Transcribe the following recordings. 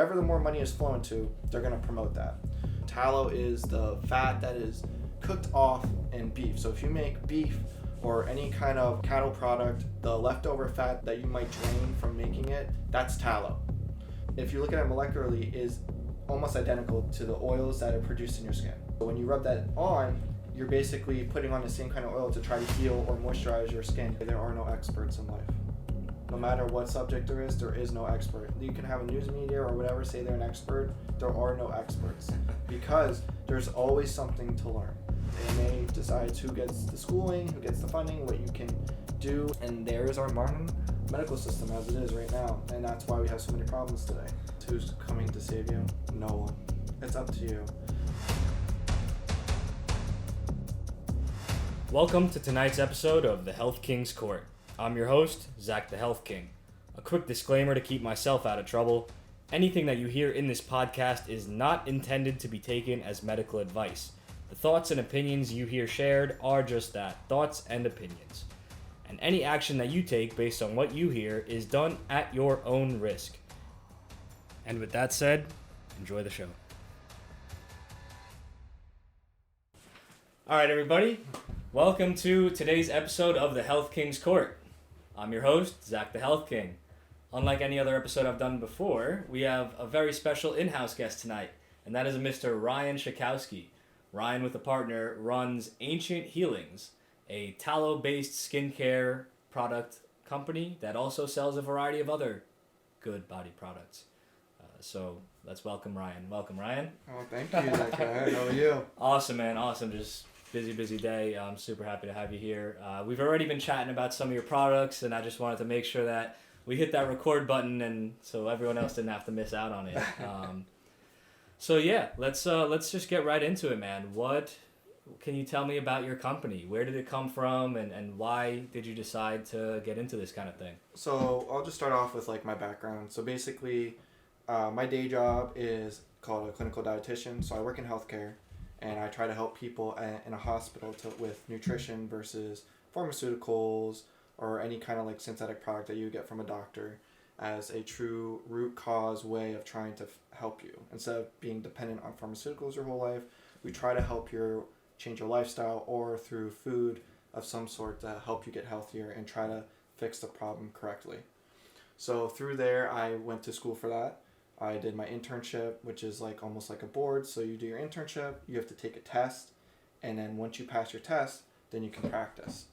wherever the more money is flowing to, they're going to promote that. Tallow is the fat that is cooked off in beef. So if you make beef or any kind of cattle product, the leftover fat that you might drain from making it, that's tallow. If you look at it molecularly, is almost identical to the oils that are produced in your skin. So when you rub that on, you're basically putting on the same kind of oil to try to heal or moisturize your skin. There are no experts in life. No matter what subject there is no expert. You can have a news media or whatever say they're an expert, there are no experts because there's always something to learn. They may decide who gets the schooling, who gets the funding, what you can do, and there is our modern medical system as it is right now, and that's why we have so many problems today. Who's coming to save you? No one. It's up to you. Welcome to tonight's episode of The Health King's Court. I'm your host, Zach the Health King. A quick disclaimer to keep myself out of trouble. Anything that you hear in this podcast is not intended to be taken as medical advice. The thoughts and opinions you hear shared are just that, thoughts and opinions. And any action that you take based on what you hear is done at your own risk. And with that said, enjoy the show. All right, everybody. Welcome to today's episode of The Health King's Court. I'm your host, Zach the Health King. Unlike any other episode I've done before, we have a very special in-house guest tonight, and that is a Mr. Ryan Shakowski. Ryan, with a partner, runs Ancient Healings, a tallow-based skincare product company that also sells a variety of other good body products. So let's welcome Ryan. Welcome, Ryan. Oh, thank you, Zach. How are you? Awesome, man. Awesome. Just busy day. I'm super happy to have you here. We've already been chatting about some of your products, and I just wanted to make sure that we hit that record button, and so everyone else didn't have to miss out on it. So yeah, let's just get right into it, man. What can you tell me about your company? Where did it come from, and why did you decide to get into this kind of thing? So I'll just start off with like my background. So basically, my day job is called a clinical dietitian. So I work in healthcare, and I try to help people in a hospital with nutrition versus pharmaceuticals or any kind of like synthetic product that you get from a doctor, as a true root cause way of trying to help you. Instead of being dependent on pharmaceuticals your whole life, we try to help you change your lifestyle or through food of some sort to help you get healthier and try to fix the problem correctly. So through there, I went to school for that. I did my internship, which is like almost like a board. So you do your internship, you have to take a test, and then once you pass your test, then you can practice.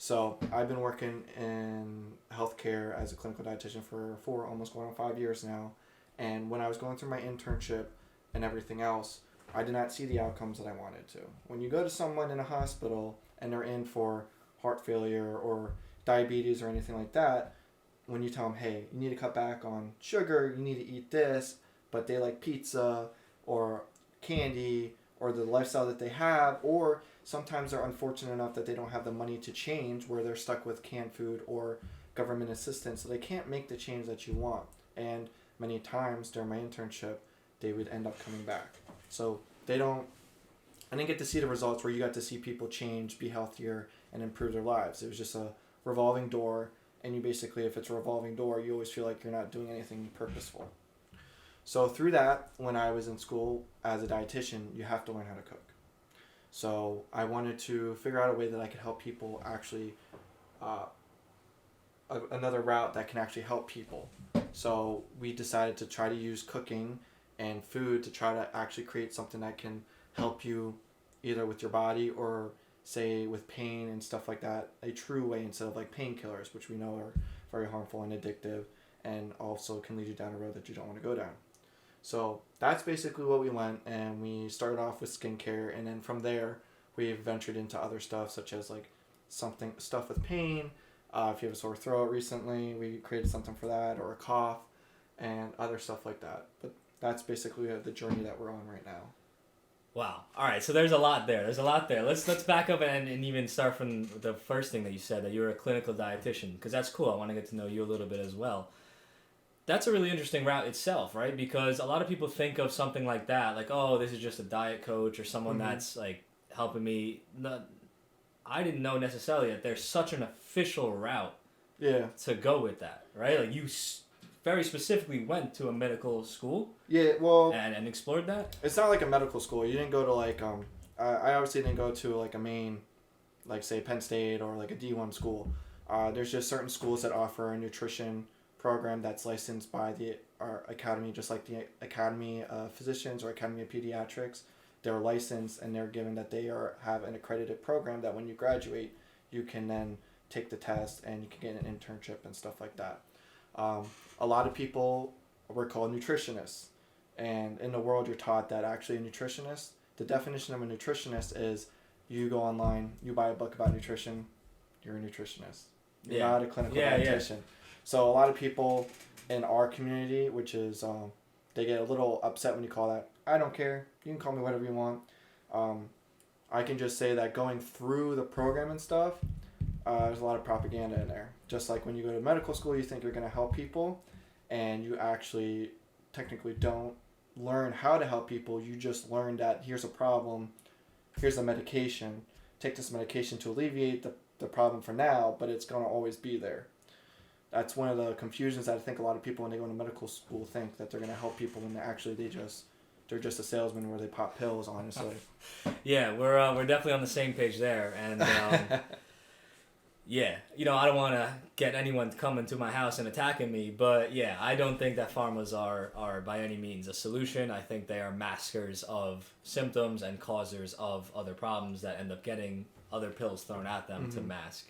So I've been working in healthcare as a clinical dietitian for almost going on 5 years now. And when I was going through my internship and everything else, I did not see the outcomes that I wanted to. When you go to someone in a hospital and they're in for heart failure or diabetes or anything like that, when you tell them, hey, you need to cut back on sugar, you need to eat this, but they like pizza or candy or the lifestyle that they have, or sometimes they're unfortunate enough that they don't have the money to change, where they're stuck with canned food or government assistance, so they can't make the change that you want. And many times during my internship, they would end up coming back. So I didn't get to see the results where you got to see people change, be healthier, and improve their lives. It was just a revolving door, and you basically, if it's a revolving door, you always feel like you're not doing anything purposeful. So through that, when I was in school as a dietitian, you have to learn how to cook. So I wanted to figure out a way that I could help people actually, another route that can actually help people. So we decided to try to use cooking and food to try to actually create something that can help you either with your body or say with pain and stuff like that, a true way instead of like painkillers, which we know are very harmful and addictive and also can lead you down a road that you don't want to go down. So that's basically what we went, and we started off with skincare, and then from there we've ventured into other stuff such as like stuff with pain. If you have a sore throat recently, we created something for that, or a cough and other stuff like that. But that's basically the journey that we're on right now. Wow. All right. So there's a lot there. Let's back up and even start from the first thing that you said, that you were a clinical dietitian, because that's cool. I want to get to know you a little bit as well. That's a really interesting route itself, right? Because a lot of people think of something like that, like, oh, this is just a diet coach or someone that's like helping me. I didn't know necessarily that there's such an official route to go with that, right? Like very specifically went to a medical school. Yeah, well, and explored that. it's not like a medical school. You didn't go to like I obviously didn't go to like a main, like say Penn State or like a D1 school. There's just certain schools that offer a nutrition program that's licensed by our academy, just like the Academy of Physicians or Academy of Pediatrics. They're licensed and they're given that they have an accredited program that when you graduate, you can then take the test and you can get an internship and stuff like that. A lot of people were called nutritionists, and in the world you're taught that actually a nutritionist, the definition of a nutritionist is you go online, you buy a book about nutrition, you're a nutritionist. You're not a clinical dietitian. Yeah. So a lot of people in our community, which is, they get a little upset when you call that. I don't care. You can call me whatever you want. I can just say that going through the program and stuff, there's a lot of propaganda in there. Just like when you go to medical school, you think you're going to help people, and you actually technically don't learn how to help people. You just learn that here's a problem, here's a medication. Take this medication to alleviate the problem for now, but it's going to always be there. That's one of the confusions that I think a lot of people when they go into medical school think that they're going to help people when they're just a salesman where they pop pills, honestly. Yeah, we're definitely on the same page there, and yeah, I don't want to get anyone coming to my house and attacking me, but yeah, I don't think that pharmas are by any means a solution. I think they are maskers of symptoms and causers of other problems that end up getting other pills thrown at them to mask.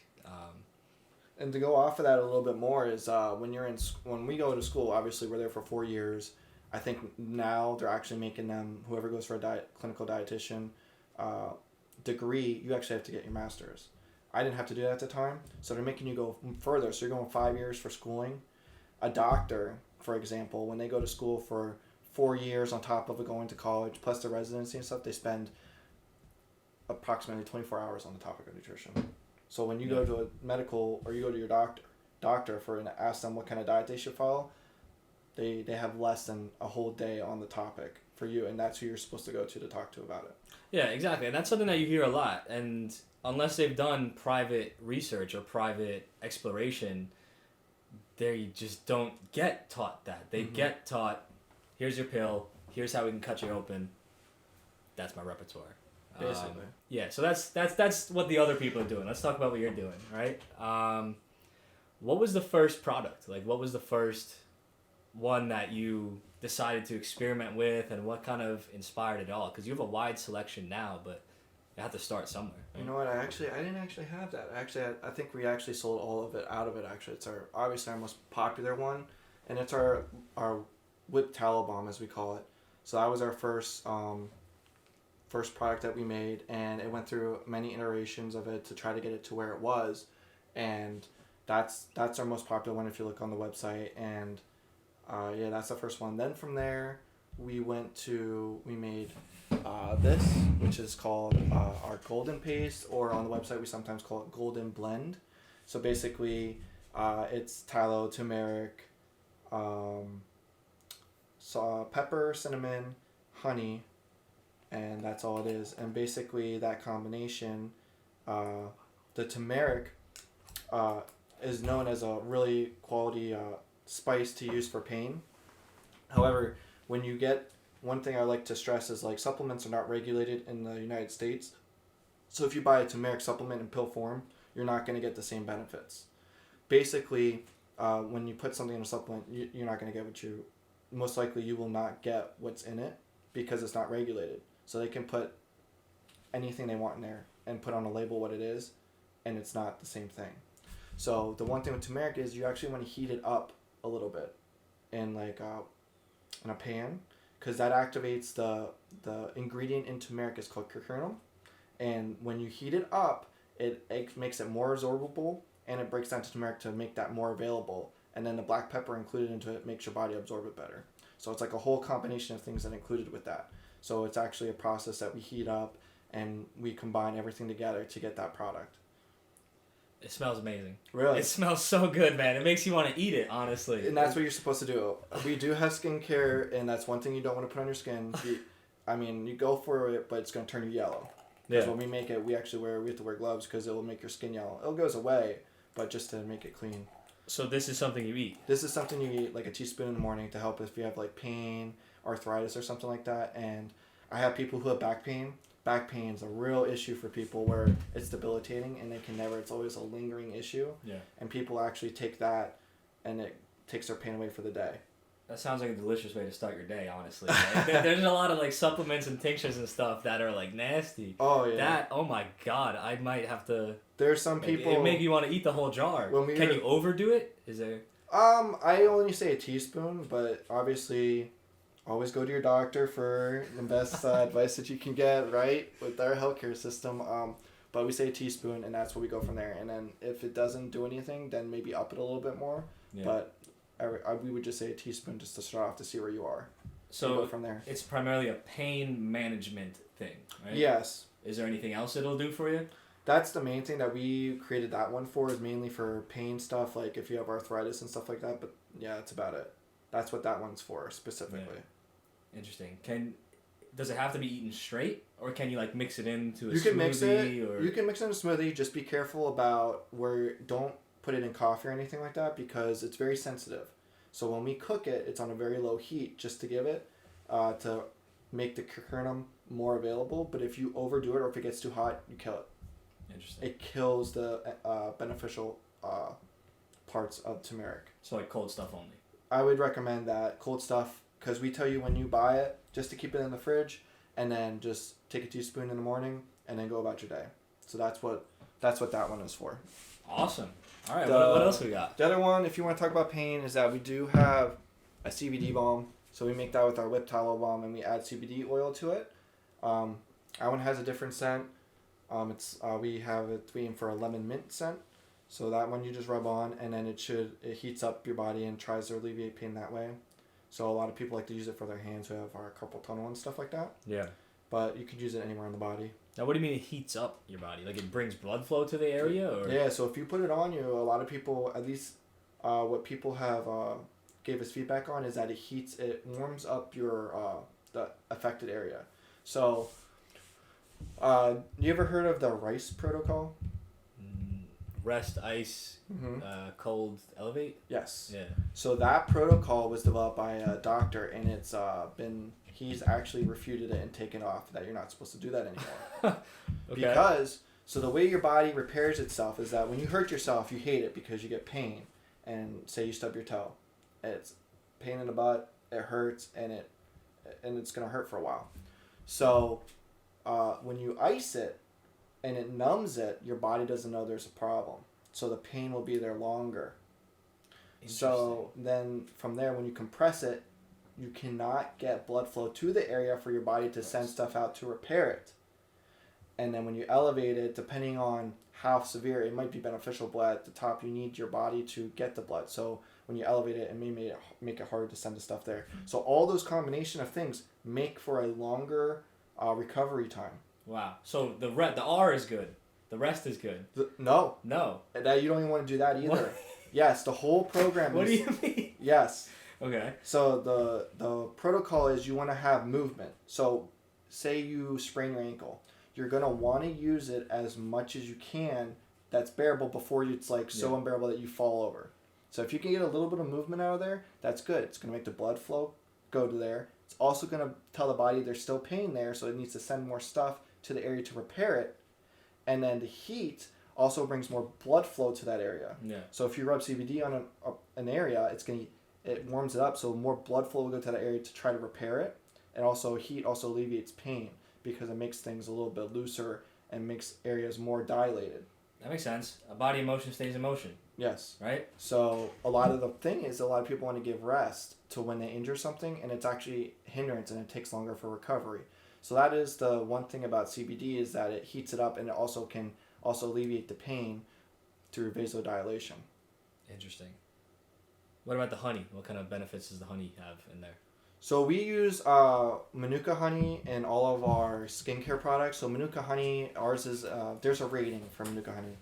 And to go off of that a little bit more is when we go to school, obviously we're there for 4 years. I think now they're actually making them, whoever goes for a clinical dietitian degree, you actually have to get your master's. I didn't have to do that at the time, so they're making you go further. So you're going 5 years for schooling. A doctor, for example, when they go to school for 4 years on top of going to college, plus the residency and stuff, they spend approximately 24 hours on the topic of nutrition. So when you go to a medical or you go to your doctor and ask them what kind of diet they should follow, they have less than a whole day on the topic for you, and that's who you're supposed to go to talk to about it. Yeah, exactly, and that's something that you hear a lot, and unless they've done private research or private exploration, they just don't get taught that. They get taught, here's your pill, here's how we can cut you open. That's my repertoire. Basically. Yeah, so that's what the other people are doing. Let's talk about what you're doing, right? What was the first product? Like, what was the first one that you decided to experiment with, and what kind of inspired it all? Because you have a wide selection now, but you have to start somewhere. Right? You know what? I didn't actually have that. I think we actually sold all of it out of it. Actually, it's obviously our most popular one, and it's our whipped tallow bomb, as we call it. So that was our first product that we made, and it went through many iterations of it to try to get it to where it was, and that's our most popular one if you look on the website. And yeah, that's the first one. Then from there, we made this, which is called our golden paste, or on the website we sometimes call it golden blend. So basically, it's tallow, turmeric, pepper, cinnamon, honey, and that's all it is. And basically that combination, the turmeric is known as a really quality spice to use for pain. However, when you get, one thing I like to stress is like supplements are not regulated in the United States. So if you buy a turmeric supplement in pill form, you're not going to get the same benefits. Basically, when you put something in a supplement, you're not going to get most likely you will not get what's in it because it's not regulated. So they can put anything they want in there and put on a label what it is, and it's not the same thing. So the one thing with turmeric is you actually want to heat it up a little bit in in a pan, because that activates the ingredient in turmeric is called curcumin, and when you heat it up, it makes it more absorbable, and it breaks down to turmeric to make that more available, and then the black pepper included into it makes your body absorb it better. So it's like a whole combination of things that included with that. So it's actually a process that we heat up and we combine everything together to get that product. It smells amazing. Really? It smells so good, man. It makes you want to eat it, honestly. And that's what you're supposed to do. We do have skincare, and that's one thing you don't want to put on your skin. You go for it, but it's going to turn you yellow. Because when we make it, we have to wear gloves because it will make your skin yellow. It goes away, but just to make it clean. So this is something you eat. This is something you eat, like a teaspoon in the morning, to help if you have like pain, arthritis, or something like that. And I have people who have back pain. Back pain is a real issue for people where it's debilitating and they can never. It's always a lingering issue. Yeah. And people actually take that, and it takes their pain away for the day. That sounds like a delicious way to start your day, honestly. Like, there's a lot of like supplements and tinctures and stuff that are like nasty. Oh yeah. Oh my god, I might have to. There's some people. It make you want to eat the whole jar. Can you overdo it? Is there? I only say a teaspoon, but obviously, always go to your doctor for the best advice that you can get, right? With our healthcare system. But we say a teaspoon, and that's where we go from there. And then if it doesn't do anything, then maybe up it a little bit more. Yeah. But we would just say a teaspoon just to start off to see where you are. So we'll go from there. It's primarily a pain management thing, right? Yes. Is there anything else it'll do for you? That's the main thing that we created that one for, is mainly for pain stuff, like if you have arthritis and stuff like that. But yeah, that's about it. That's what that one's for specifically. Yeah. Interesting. Does it have to be eaten straight, or can you like mix it into a smoothie? You can mix it. Or... You can mix it in a smoothie. Just be careful about don't put it in coffee or anything like that, because it's very sensitive. So when we cook it, it's on a very low heat just to give it, to make the kernel more available. But if you overdo it or if it gets too hot, you kill it. Interesting. It kills the beneficial parts of turmeric. So like cold stuff only. I would recommend that cold stuff, because we tell you when you buy it just to keep it in the fridge, and then just take a teaspoon in the morning and then go about your day. So that's what that one is for. Awesome. All right. What else we got? The other one, if you want to talk about pain, is that we do have a CBD balm. So we make that with our whipped tallow balm, and we add CBD oil to it. That one has a different scent. We have it being for a lemon mint scent. So that one you just rub on, and then it heats up your body and tries to alleviate pain that way. So a lot of people like to use it for their hands who have our carpal tunnel and stuff like that. Yeah. But you could use it anywhere in the body. Now, what do you mean it heats up your body? Like it brings blood flow to the area, or? Yeah. So if you put it on you, a lot of people, at least, what people have gave us feedback on is that it warms up your the affected area. So, you ever heard of the RICE protocol? Rest, ice, cold, elevate? Yes. Yeah. So that protocol was developed by a doctor, and he's actually refuted it and taken off that you're not supposed to do that anymore. Okay. Because, so the way your body repairs itself is that when you hurt yourself, you hate it because you get pain. And say you stub your toe. It's pain in the butt, it hurts, and it's going to hurt for a while. So when you ice it, and it numbs it, your body doesn't know there's a problem. So the pain will be there longer. So then from there, when you compress it, you cannot get blood flow to the area for your body to send stuff out to repair it. And then when you elevate it, depending on how severe, it might be beneficial, but at the top you need your body to get the blood. So when you elevate it, it may make it harder to send the stuff there. So all those combination of things make for a longer recovery time. Wow. So the R is good. The rest is good. No. That you don't even want to do that either. What? Yes, the whole program What do you mean? Yes. Okay. So the protocol is you want to have movement. So say you sprain your ankle. You're going to want to use it as much as you can that's bearable before it's like so unbearable that you fall over. So if you can get a little bit of movement out of there, that's good. It's going to make the blood flow go to there. It's also going to tell the body there's still pain there, so it needs to send more stuff to the area to repair it. And then the heat also brings more blood flow to that area. Yeah. So if you rub CBD on an area, it warms it up, so more blood flow will go to that area to try to repair it. And also heat also alleviates pain because it makes things a little bit looser and makes areas more dilated. That makes sense. A body in motion stays in motion. Yes. Right? So a lot of the thing is a lot of people want to give rest to when they injure something, and it's actually hindrance and it takes longer for recovery. So that is the one thing about CBD, is that it heats it up, and it also can alleviate the pain through vasodilation. Interesting. What about the honey? What kind of benefits does the honey have in there? So we use Manuka honey in all of our skincare products. So Manuka honey, ours is, there's a rating for Manuka honey.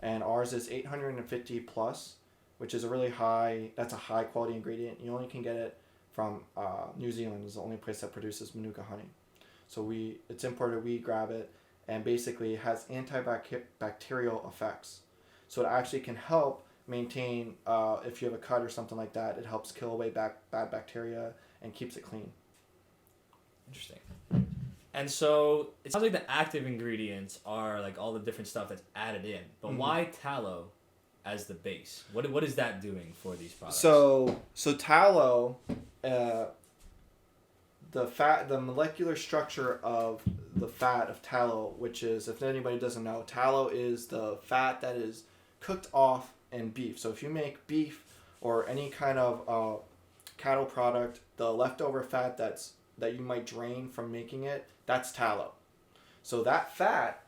And ours is 850 plus, which is that's a high quality ingredient. You only can get it from New Zealand. Is the only place that produces Manuka honey. So it's imported, we grab it, and basically it has antibacterial effects. So it actually can help maintain, if you have a cut or something like that, it helps kill away bad bacteria and keeps it clean. Interesting. And so it sounds like the active ingredients are like all the different stuff that's added in. But why tallow as the base? What is that doing for these products? So tallow, the molecular structure of the fat of tallow, which is, if anybody doesn't know, tallow is the fat that is cooked off in beef. So if you make beef or any kind of cattle product, the leftover fat that you might drain from making it, that's tallow. So that fat,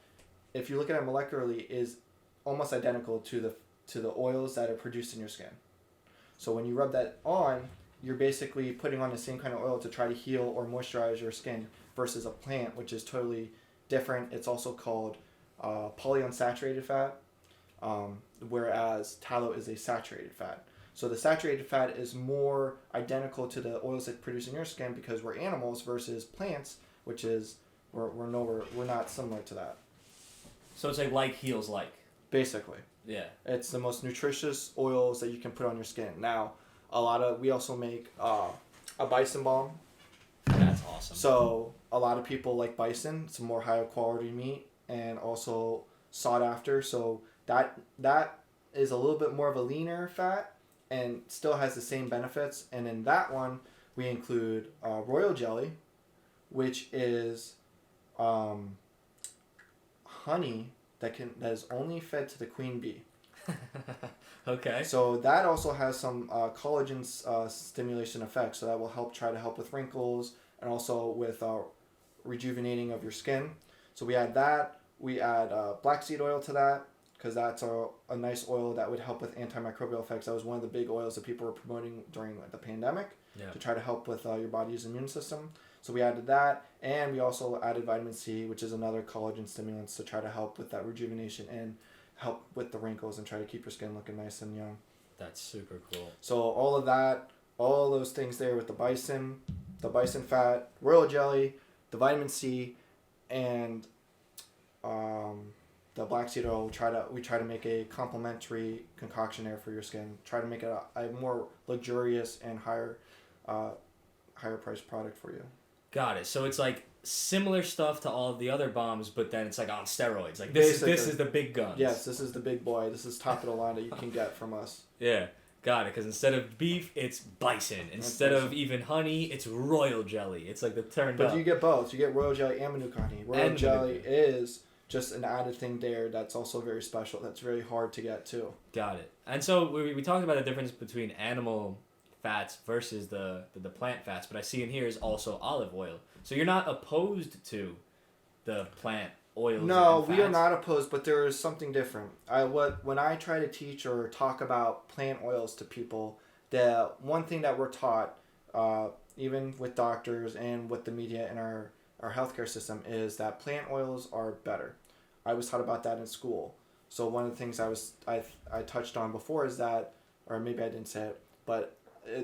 if you look at it molecularly, is almost identical to the oils that are produced in your skin. So when you rub that on, you're basically putting on the same kind of oil to try to heal or moisturize your skin versus a plant, which is totally different. It's also called polyunsaturated fat, whereas tallow is a saturated fat. So the saturated fat is more identical to the oils that produce in your skin because we're animals versus plants, which is we're not similar to that. So it's like heals like. Basically. Yeah. It's the most nutritious oils that you can put on your skin. Now, we also make a bison balm. That's awesome. So a lot of people like bison. It's a more higher quality meat and also sought after. So that is a little bit more of a leaner fat and still has the same benefits. And in that one, we include royal jelly, which is honey that is only fed to the queen bee. Okay. So that also has some collagen stimulation effects. So that will try to help with wrinkles and also with rejuvenating of your skin. So we add that. We add black seed oil to that because that's a nice oil that would help with antimicrobial effects. That was one of the big oils that people were promoting during the pandemic to try to help with your body's immune system. So we added that, and we also added vitamin C, which is another collagen stimulant to try to help with that rejuvenation and help with the wrinkles and try to keep your skin looking nice and young. That's super cool. So all of that, all those things there with the bison fat, royal jelly, the vitamin C, and the black seed oil, we try to make a complementary concoction there for your skin. Try to make it a more luxurious and higher priced product for you. Got it. So it's like similar stuff to all of the other bombs, but then it's like on steroids. Like this is the big guns. Yes, this is the big boy. This is top of the line that you can get from us. Yeah, got it. Because instead of beef, it's bison. Instead of even honey, it's royal jelly. It's like the turned up. But you get both. You get royal jelly and Manuka honey. Royal jelly is just an added thing there that's also very special. That's very hard to get too. Got it. And so we talked about the difference between animal fats versus the plant fats, but I see in here is also olive oil. So you're not opposed to the plant oils? No, we are not opposed, but there is something different. When I try to teach or talk about plant oils to people, the one thing that we're taught, even with doctors and with the media and our healthcare system, is that plant oils are better. I was taught about that in school. So one of the things I touched on before is that, or maybe I didn't say it, but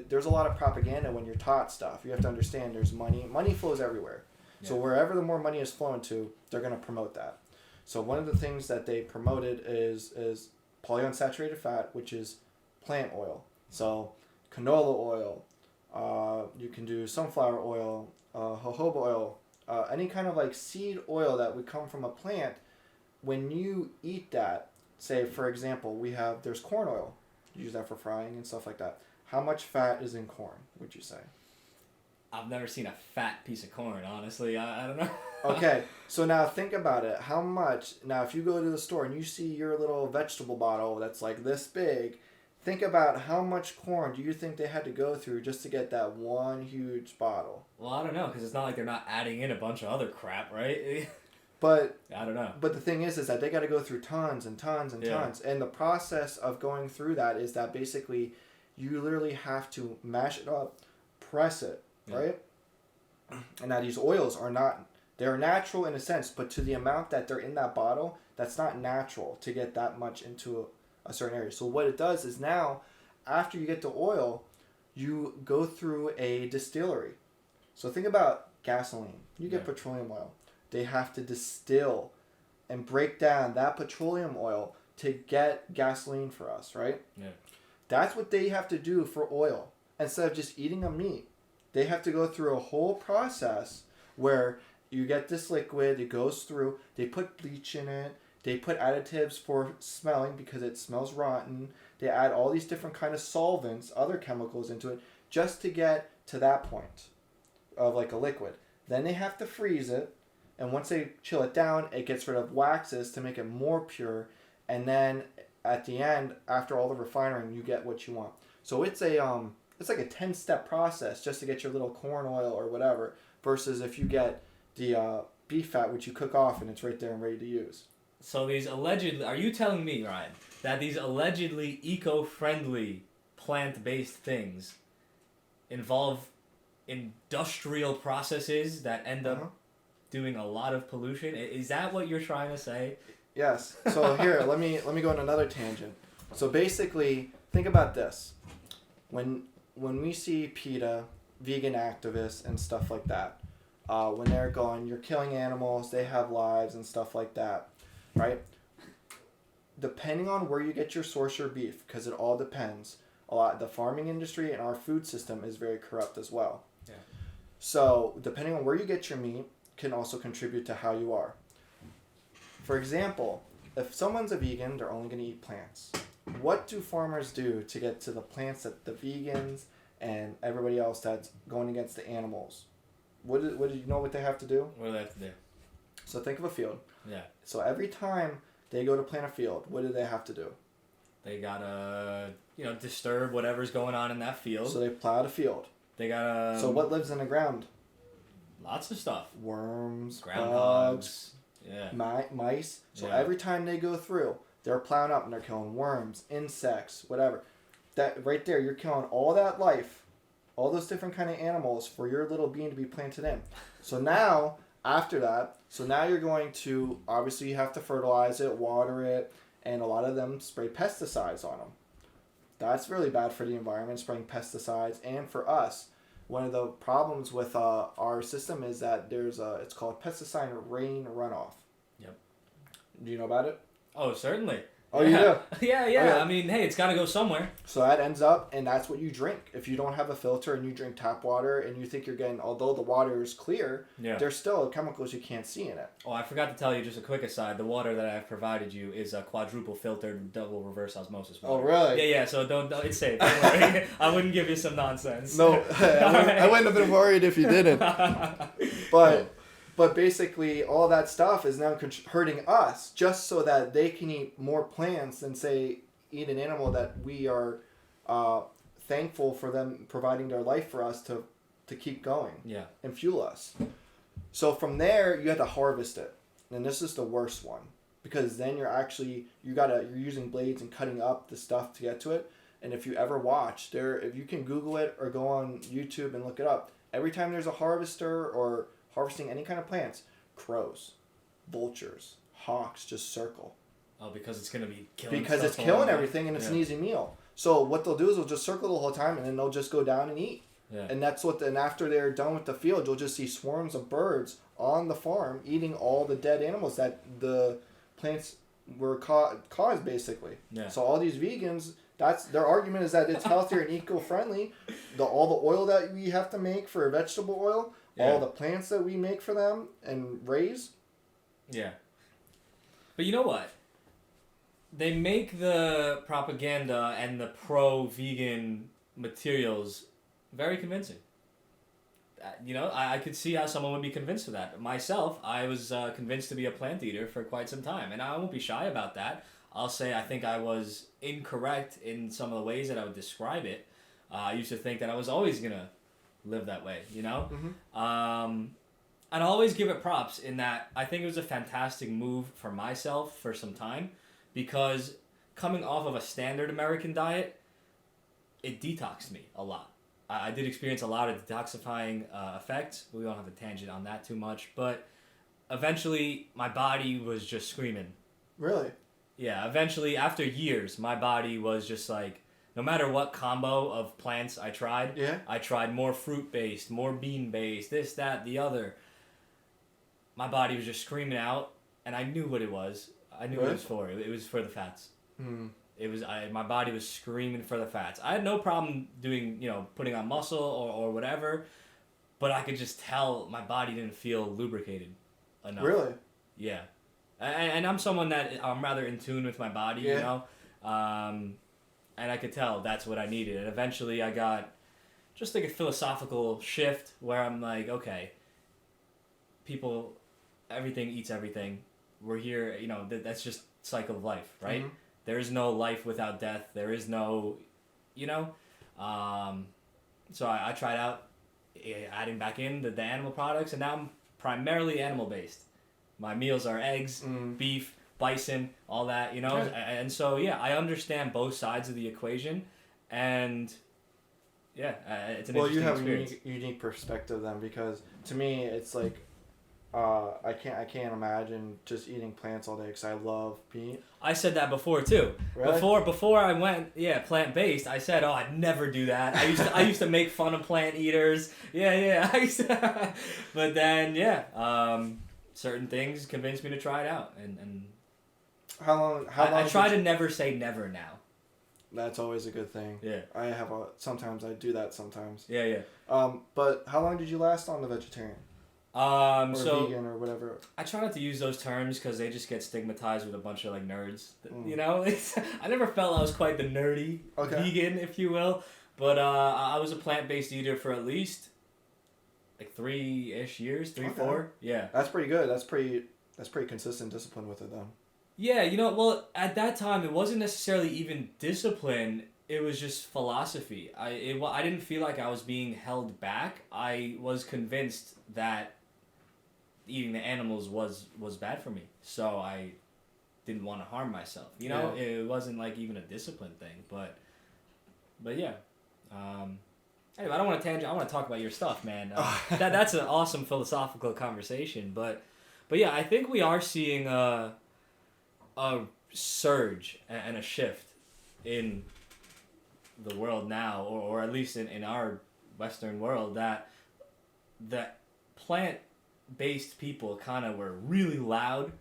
there's a lot of propaganda when you're taught stuff. You have to understand there's money. Money flows everywhere. Yeah. So wherever the more money is flowing to, they're going to promote that. So one of the things that they promoted is polyunsaturated fat, which is plant oil. So canola oil, you can do sunflower oil, jojoba oil, any kind of like seed oil that would come from a plant. When you eat that, say for example, there's corn oil. You use that for frying and stuff like that. How much fat is in corn, would you say? I've never seen a fat piece of corn, honestly. I don't know. Okay, so now think about it. How much, now if you go to the store and you see your little vegetable bottle that's like this big, think about how much corn do you think they had to go through just to get that one huge bottle? Well, I don't know, because it's not like they're not adding in a bunch of other crap, right? But I don't know. But the thing is that they got to go through tons and tons and tons. And the process of going through that is that basically you literally have to mash it up, press it, right? And now these oils they're natural in a sense, but to the amount that they're in that bottle, that's not natural to get that much into a certain area. So what it does is now, after you get the oil, you go through a distillery. So think about gasoline. You get petroleum oil. They have to distill and break down that petroleum oil to get gasoline for us, right? Yeah. That's what they have to do for oil. Instead of just eating a meat, they have to go through a whole process where you get this liquid, it goes through, they put bleach in it, they put additives for smelling because it smells rotten, they add all these different kind of solvents, other chemicals into it, just to get to that point of like a liquid. Then they have to freeze it, and once they chill it down, it gets rid of waxes to make it more pure, and then at the end, after all the refining, you get what you want. So it's like a 10-step process just to get your little corn oil or whatever, versus if you get the beef fat, which you cook off and it's right there and ready to use. So these allegedly, are you telling me, Ryan, that these allegedly eco-friendly plant-based things involve industrial processes that end up doing a lot of pollution? Is that what you're trying to say? Yes. So here, let me go on another tangent. So basically, think about this. When we see PETA, vegan activists and stuff like that, when they're going, you're killing animals, they have lives and stuff like that, right? Depending on where you get your source your beef, because it all depends. A lot, the farming industry and our food system is very corrupt as well. Yeah. So depending on where you get your meat can also contribute to how you are. For example, if someone's a vegan, they're only going to eat plants. What do farmers do to get to the plants that the vegans and everybody else that's going against the animals? What do you know what they have to do? What do they have to do? So think of a field. Yeah. So every time they go to plant a field, what do they have to do? They gotta, disturb whatever's going on in that field. So they plow the field. They gotta... So what lives in the ground? Lots of stuff. Worms, Groundhogs. Yeah. Mice. So Yeah. every time they go through, they're plowing up and they're killing worms, insects, whatever. That right there, you're killing all that life, all those different kind of animals for your little bean to be planted in. So now, after that, you're going to, obviously you have to fertilize it, water it, and a lot of them spray pesticides on them. That's really bad for the environment, spraying pesticides, and for us. One of the problems with our system is that it's called pesticide rain runoff. Yep. Do you know about it? Oh, certainly. Oh, you do? Yeah. Okay. I mean, hey, it's got to go somewhere. So that ends up, and that's what you drink. If you don't have a filter and you drink tap water and you think you're getting, although the water is clear, there's still chemicals you can't see in it. Oh, I forgot to tell you, just a quick aside, the water that I've provided you is a quadruple filtered double reverse osmosis water. Oh, really? Yeah, so don't it's safe. Don't worry. I wouldn't give you some nonsense. No, I wouldn't have been worried if you didn't. But basically, all that stuff is now hurting us just so that they can eat more plants than, say, eat an animal that we are thankful for them providing their life for us to keep going and fuel us. So from there, you have to harvest it. And this is the worst one. Because then you're using blades and cutting up the stuff to get to it. And if you ever watch, if you can Google it or go on YouTube and look it up, every time there's a harvester or harvesting any kind of plants, crows, vultures, hawks just circle. Oh, because it's going to be killing Because it's killing everything and it's an easy meal. So what they'll do is they'll just circle the whole time and then they'll just go down and eat. Yeah. And and after they're done with the field, you'll just see swarms of birds on the farm eating all the dead animals that the plants were caused, basically. Yeah. So all these vegans, their argument is that it's healthier and eco-friendly. All the oil that we have to make for vegetable oil, all the plants that we make for them and raise. Yeah. But you know what? They make the propaganda and the pro-vegan materials very convincing. I could see how someone would be convinced of that. Myself, I was convinced to be a plant eater for quite some time, and I won't be shy about that. I'll say I think I was incorrect in some of the ways that I would describe it. I used to think that I was always going to live that way, Mm-hmm. And I'll always give it props in that I think it was a fantastic move for myself for some time, because coming off of a standard American diet, it detoxed me a lot. I did experience a lot of detoxifying effects. We don't have a tangent on that too much, but eventually my body was just screaming. Really? Yeah, eventually after years, my body was just like, no matter what combo of plants I tried, I tried more fruit-based, more bean-based, this, that, the other. My body was just screaming out, and I knew what it was. I knew what it was for. It was for the fats. It was my body was screaming for the fats. I had no problem doing, putting on muscle or whatever, but I could just tell my body didn't feel lubricated enough. Really? Yeah. And I'm someone that I'm rather in tune with my body, and I could tell that's what I needed. And eventually I got just like a philosophical shift where I'm like, okay, everything eats everything. We're here, that's just cycle of life, right? Mm-hmm. There is no life without death. There is no, so I tried out adding back in the animal products, and now I'm primarily animal based. My meals are eggs, beef, bison, all that, and so I understand both sides of the equation, and it's an interesting experience. You have a unique perspective then, because to me it's like I can't imagine just eating plants all day because I love meat. I said that before too. Really? Before I went plant based, I said, I'd never do that. I used to make fun of plant eaters. But then certain things convinced me to try it out, and how long I try to never say never now. That's always a good thing. Yeah. Sometimes I do that sometimes. Yeah. But how long did you last on the vegetarian? Or vegan or whatever. I try not to use those terms because they just get stigmatized with a bunch of like nerds. I never felt I was quite the nerdy vegan, if you will. But I was a plant-based eater for at least like 3-ish years, 4. Yeah. That's pretty good. That's pretty consistent discipline with it then. Yeah, well, at that time it wasn't necessarily even discipline. It was just philosophy. I didn't feel like I was being held back. I was convinced that eating the animals was bad for me, so I didn't want to harm myself. It wasn't like even a discipline thing, but yeah. Anyway, I don't want to tangent. I want to talk about your stuff, man. That's an awesome philosophical conversation, but yeah, I think we are seeing a surge and a shift in the world now, or at least in our Western world, that plant-based people kind of were really loud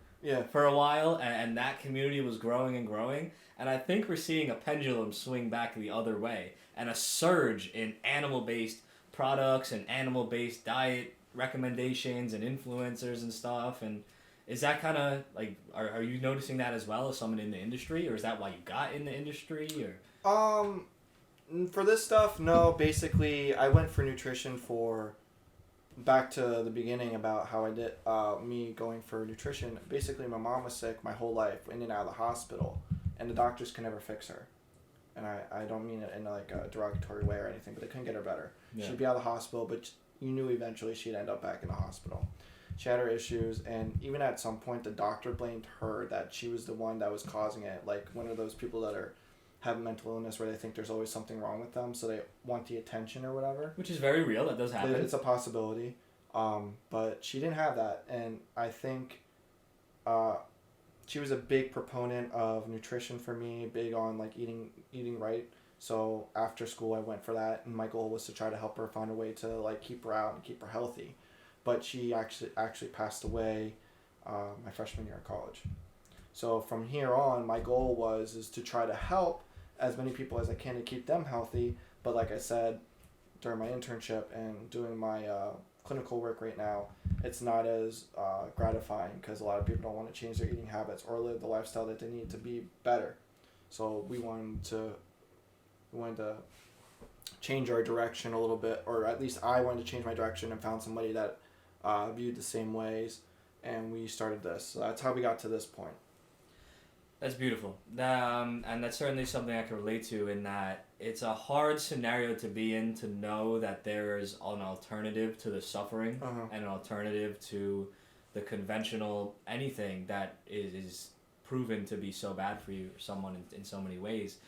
for a while, and that community was growing and growing, and I think we're seeing a pendulum swing back the other way, and a surge in animal-based products and animal-based diet recommendations and influencers and stuff. And is that kind of like, are you noticing that as well as someone in the industry, or is that why you got in the industry, or? For this stuff, no. Basically, I went for nutrition back to the beginning about how I did me going for nutrition. Basically, my mom was sick my whole life, in and out of the hospital, and the doctors could never fix her. And I don't mean it in like a derogatory way or anything, but they couldn't get her better. Yeah. She'd be out of the hospital, but you knew eventually she'd end up back in the hospital. She had her issues, and even at some point, the doctor blamed her, that she was the one that was causing it. Like one of those people that have mental illness where they think there's always something wrong with them, so they want the attention or whatever. Which is very real. That does happen. It's a possibility. But she didn't have that, and I think she was a big proponent of nutrition for me, big on like eating right. So after school, I went for that, and my goal was to try to help her find a way to like keep her out and keep her healthy. But she actually passed away my freshman year of college. So from here on, my goal is to try to help as many people as I can to keep them healthy. But like I said, during my internship and doing my clinical work right now, it's not as gratifying because a lot of people don't want to change their eating habits or live the lifestyle that they need to be better. So we wanted to change our direction a little bit, or at least I wanted to change my direction and found somebody that viewed the same ways, and we started this. So that's how we got to this point. That's beautiful. And that's certainly something I can relate to, in that it's a hard scenario to be in, to know that there's an alternative to the suffering and an alternative to the conventional anything that is proven to be so bad for you or someone in so many ways.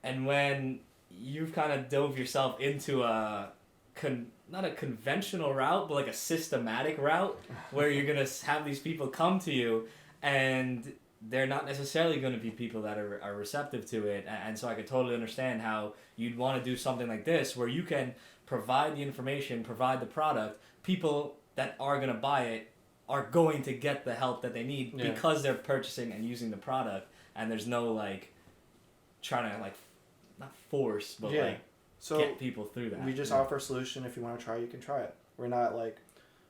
And when you've kind of dove yourself into not a conventional route, but like a systematic route where you're going to have these people come to you, and they're not necessarily going to be people that are receptive to it. And so I could totally understand how you'd want to do something like this, where you can provide the information, provide the product, people that are going to buy it are going to get the help that they need Yeah. because they're purchasing and using the product, and there's no like trying to like not force but Yeah. like So get people through that. we just offer a solution. If you want to try, you can try it. We're not like,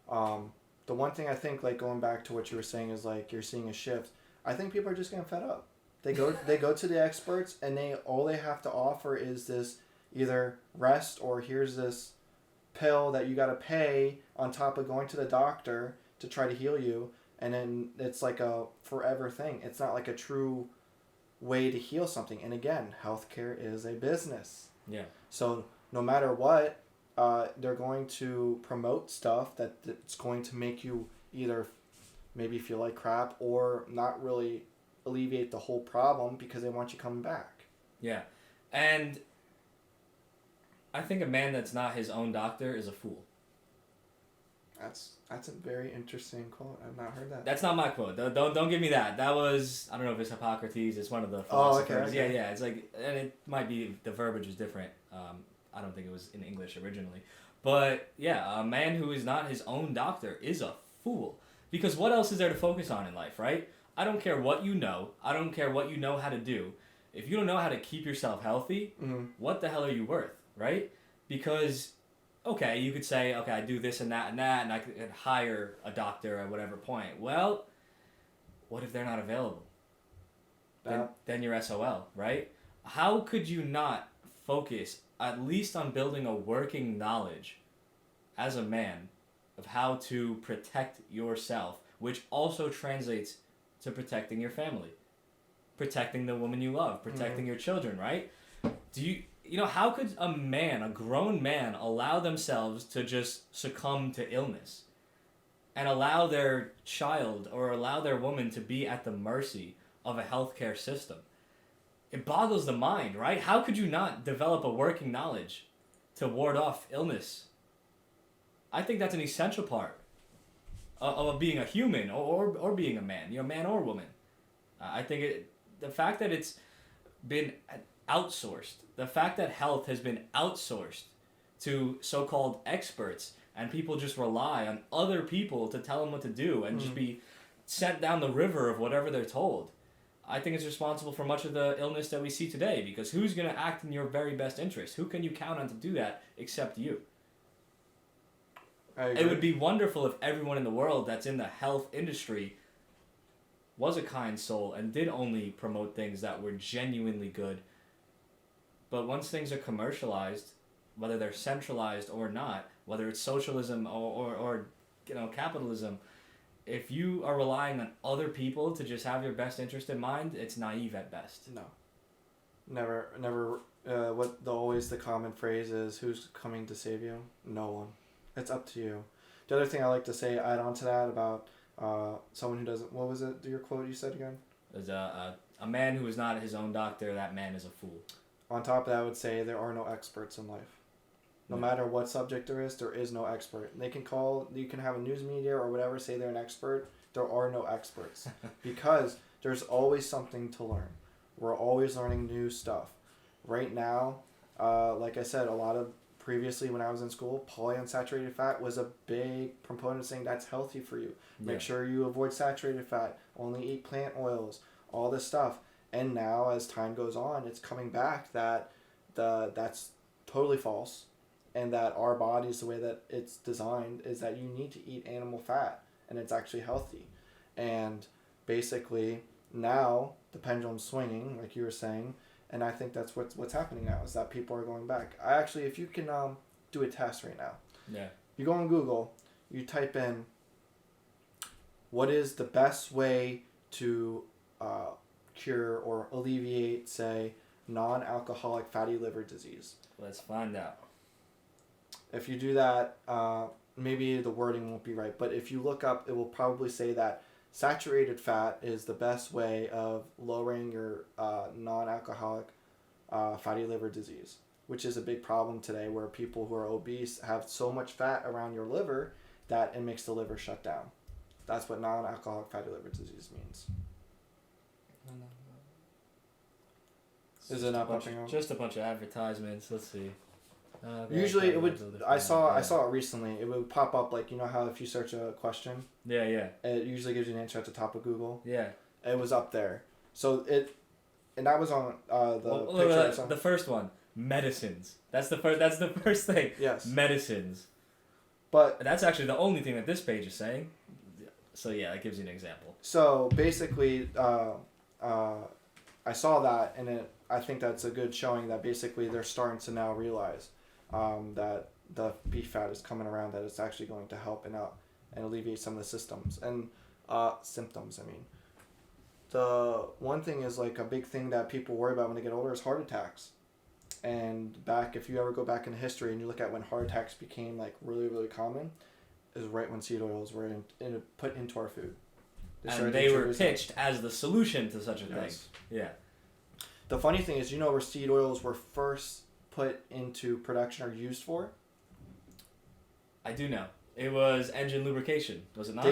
the one thing I think, like going back to what you were saying, is like you're seeing a shift. I think people are just getting fed up. They go to the experts, and all they have to offer is this either rest, or here's this pill that you got to pay on top of going to the doctor to try to heal you, and then it's like a forever thing. It's not like a true way to heal something. And again, healthcare is a business. Yeah. So no matter what, they're going to promote stuff that's going to make you either maybe feel like crap or not really alleviate the whole problem because they want you coming back. Yeah. And I think a man that's not his own doctor is a fool. That's a very interesting quote. I've not heard that. That's not my quote. Don't give me that. That was, I don't know if it's Hippocrates. It's one of the philosophers. Oh, okay. Yeah. It's like, and it might be the verbiage is different. I don't think it was in English originally. But yeah, a man who is not his own doctor is a fool. Because what else is there to focus on in life, right? I don't care what you know. I don't care what you know how to do. If you don't know how to keep yourself healthy, what the hell are you worth, right? Because, okay, you could say, okay, I do this and and I could hire a doctor at whatever point. Well, what if they're not available? Then you're SOL, right? How could you not focus at least on building a working knowledge as a man of how to protect yourself, which also translates to protecting your family, protecting the woman you love, protecting your children, right? How could a grown man, allow themselves to just succumb to illness and allow their child or allow their woman to be at the mercy of a healthcare system? It boggles the mind, right? How could you not develop a working knowledge to ward off illness? I think that's an essential part of being a human or being a man, man or woman. I think the fact that it's been outsourced, the fact that health has been outsourced to so-called experts, and people just rely on other people to tell them what to do and just be sent down the river of whatever they're told. I think it's responsible for much of the illness that we see today, because who's going to act in your very best interest? Who can you count on to do that except you? It would be wonderful if everyone in the world that's in the health industry was a kind soul and did only promote things that were genuinely good. But once things are commercialized, whether they're centralized or not, whether it's socialism or capitalism, if you are relying on other people to just have your best interest in mind, it's naive at best. No. Never. Always the common phrase is, who's coming to save you? No one. It's up to you. The other thing I like to say, add on to that about someone who doesn't... What was it, your quote you said again? There's a man who is not his own doctor, that man is a fool. On top of that, I would say there are no experts in life. No matter what subject there is no expert. You can have a news media or whatever say they're an expert. There are no experts. Because there's always something to learn. We're always learning new stuff. Right now, like I said, previously when I was in school, polyunsaturated fat was a big proponent saying that's healthy for you. Make sure you avoid saturated fat. Only eat plant oils. All this stuff. And now, as time goes on, it's coming back that that's totally false. And that our bodies, the way that it's designed, is that you need to eat animal fat. And it's actually healthy. And basically, now, the pendulum's swinging, like you were saying. And I think that's what's happening now, is that people are going back. If you can do a test right now. Yeah. You go on Google, you type in, what is the best way to cure or alleviate, say, non-alcoholic fatty liver disease? Let's find out. If you do that, maybe the wording won't be right, but if you look up, it will probably say that saturated fat is the best way of lowering your non-alcoholic fatty liver disease, which is a big problem today, where people who are obese have so much fat around your liver that it makes the liver shut down. That's what non-alcoholic fatty liver disease means. Is it not popping up? Just a bunch of advertisements. Let's see. Usually it would. I saw it recently. It would pop up like, you know how if you search a question, Yeah. it usually gives you an answer at the top of Google. Yeah. It was up there. And that was on the picture. Or something. The first one, medicines. That's the first. That's the first thing. Yes. Medicines. But that's actually the only thing that this page is saying. So yeah, that gives you an example. So basically, I saw that, and I think that's a good showing that basically they're starting to now realize that the beef fat is coming around, that it's actually going to help and alleviate some of the symptoms. I mean, the one thing is like a big thing that people worry about when they get older is heart attacks. And if you ever go back in history and you look at when heart attacks became like really, really common, is right when seed oils were put into our food. And they were pitched as the solution to such a thing. Yeah. The funny thing is, you know where seed oils were first put into production or used for? I do know. It was engine lubrication, was it not?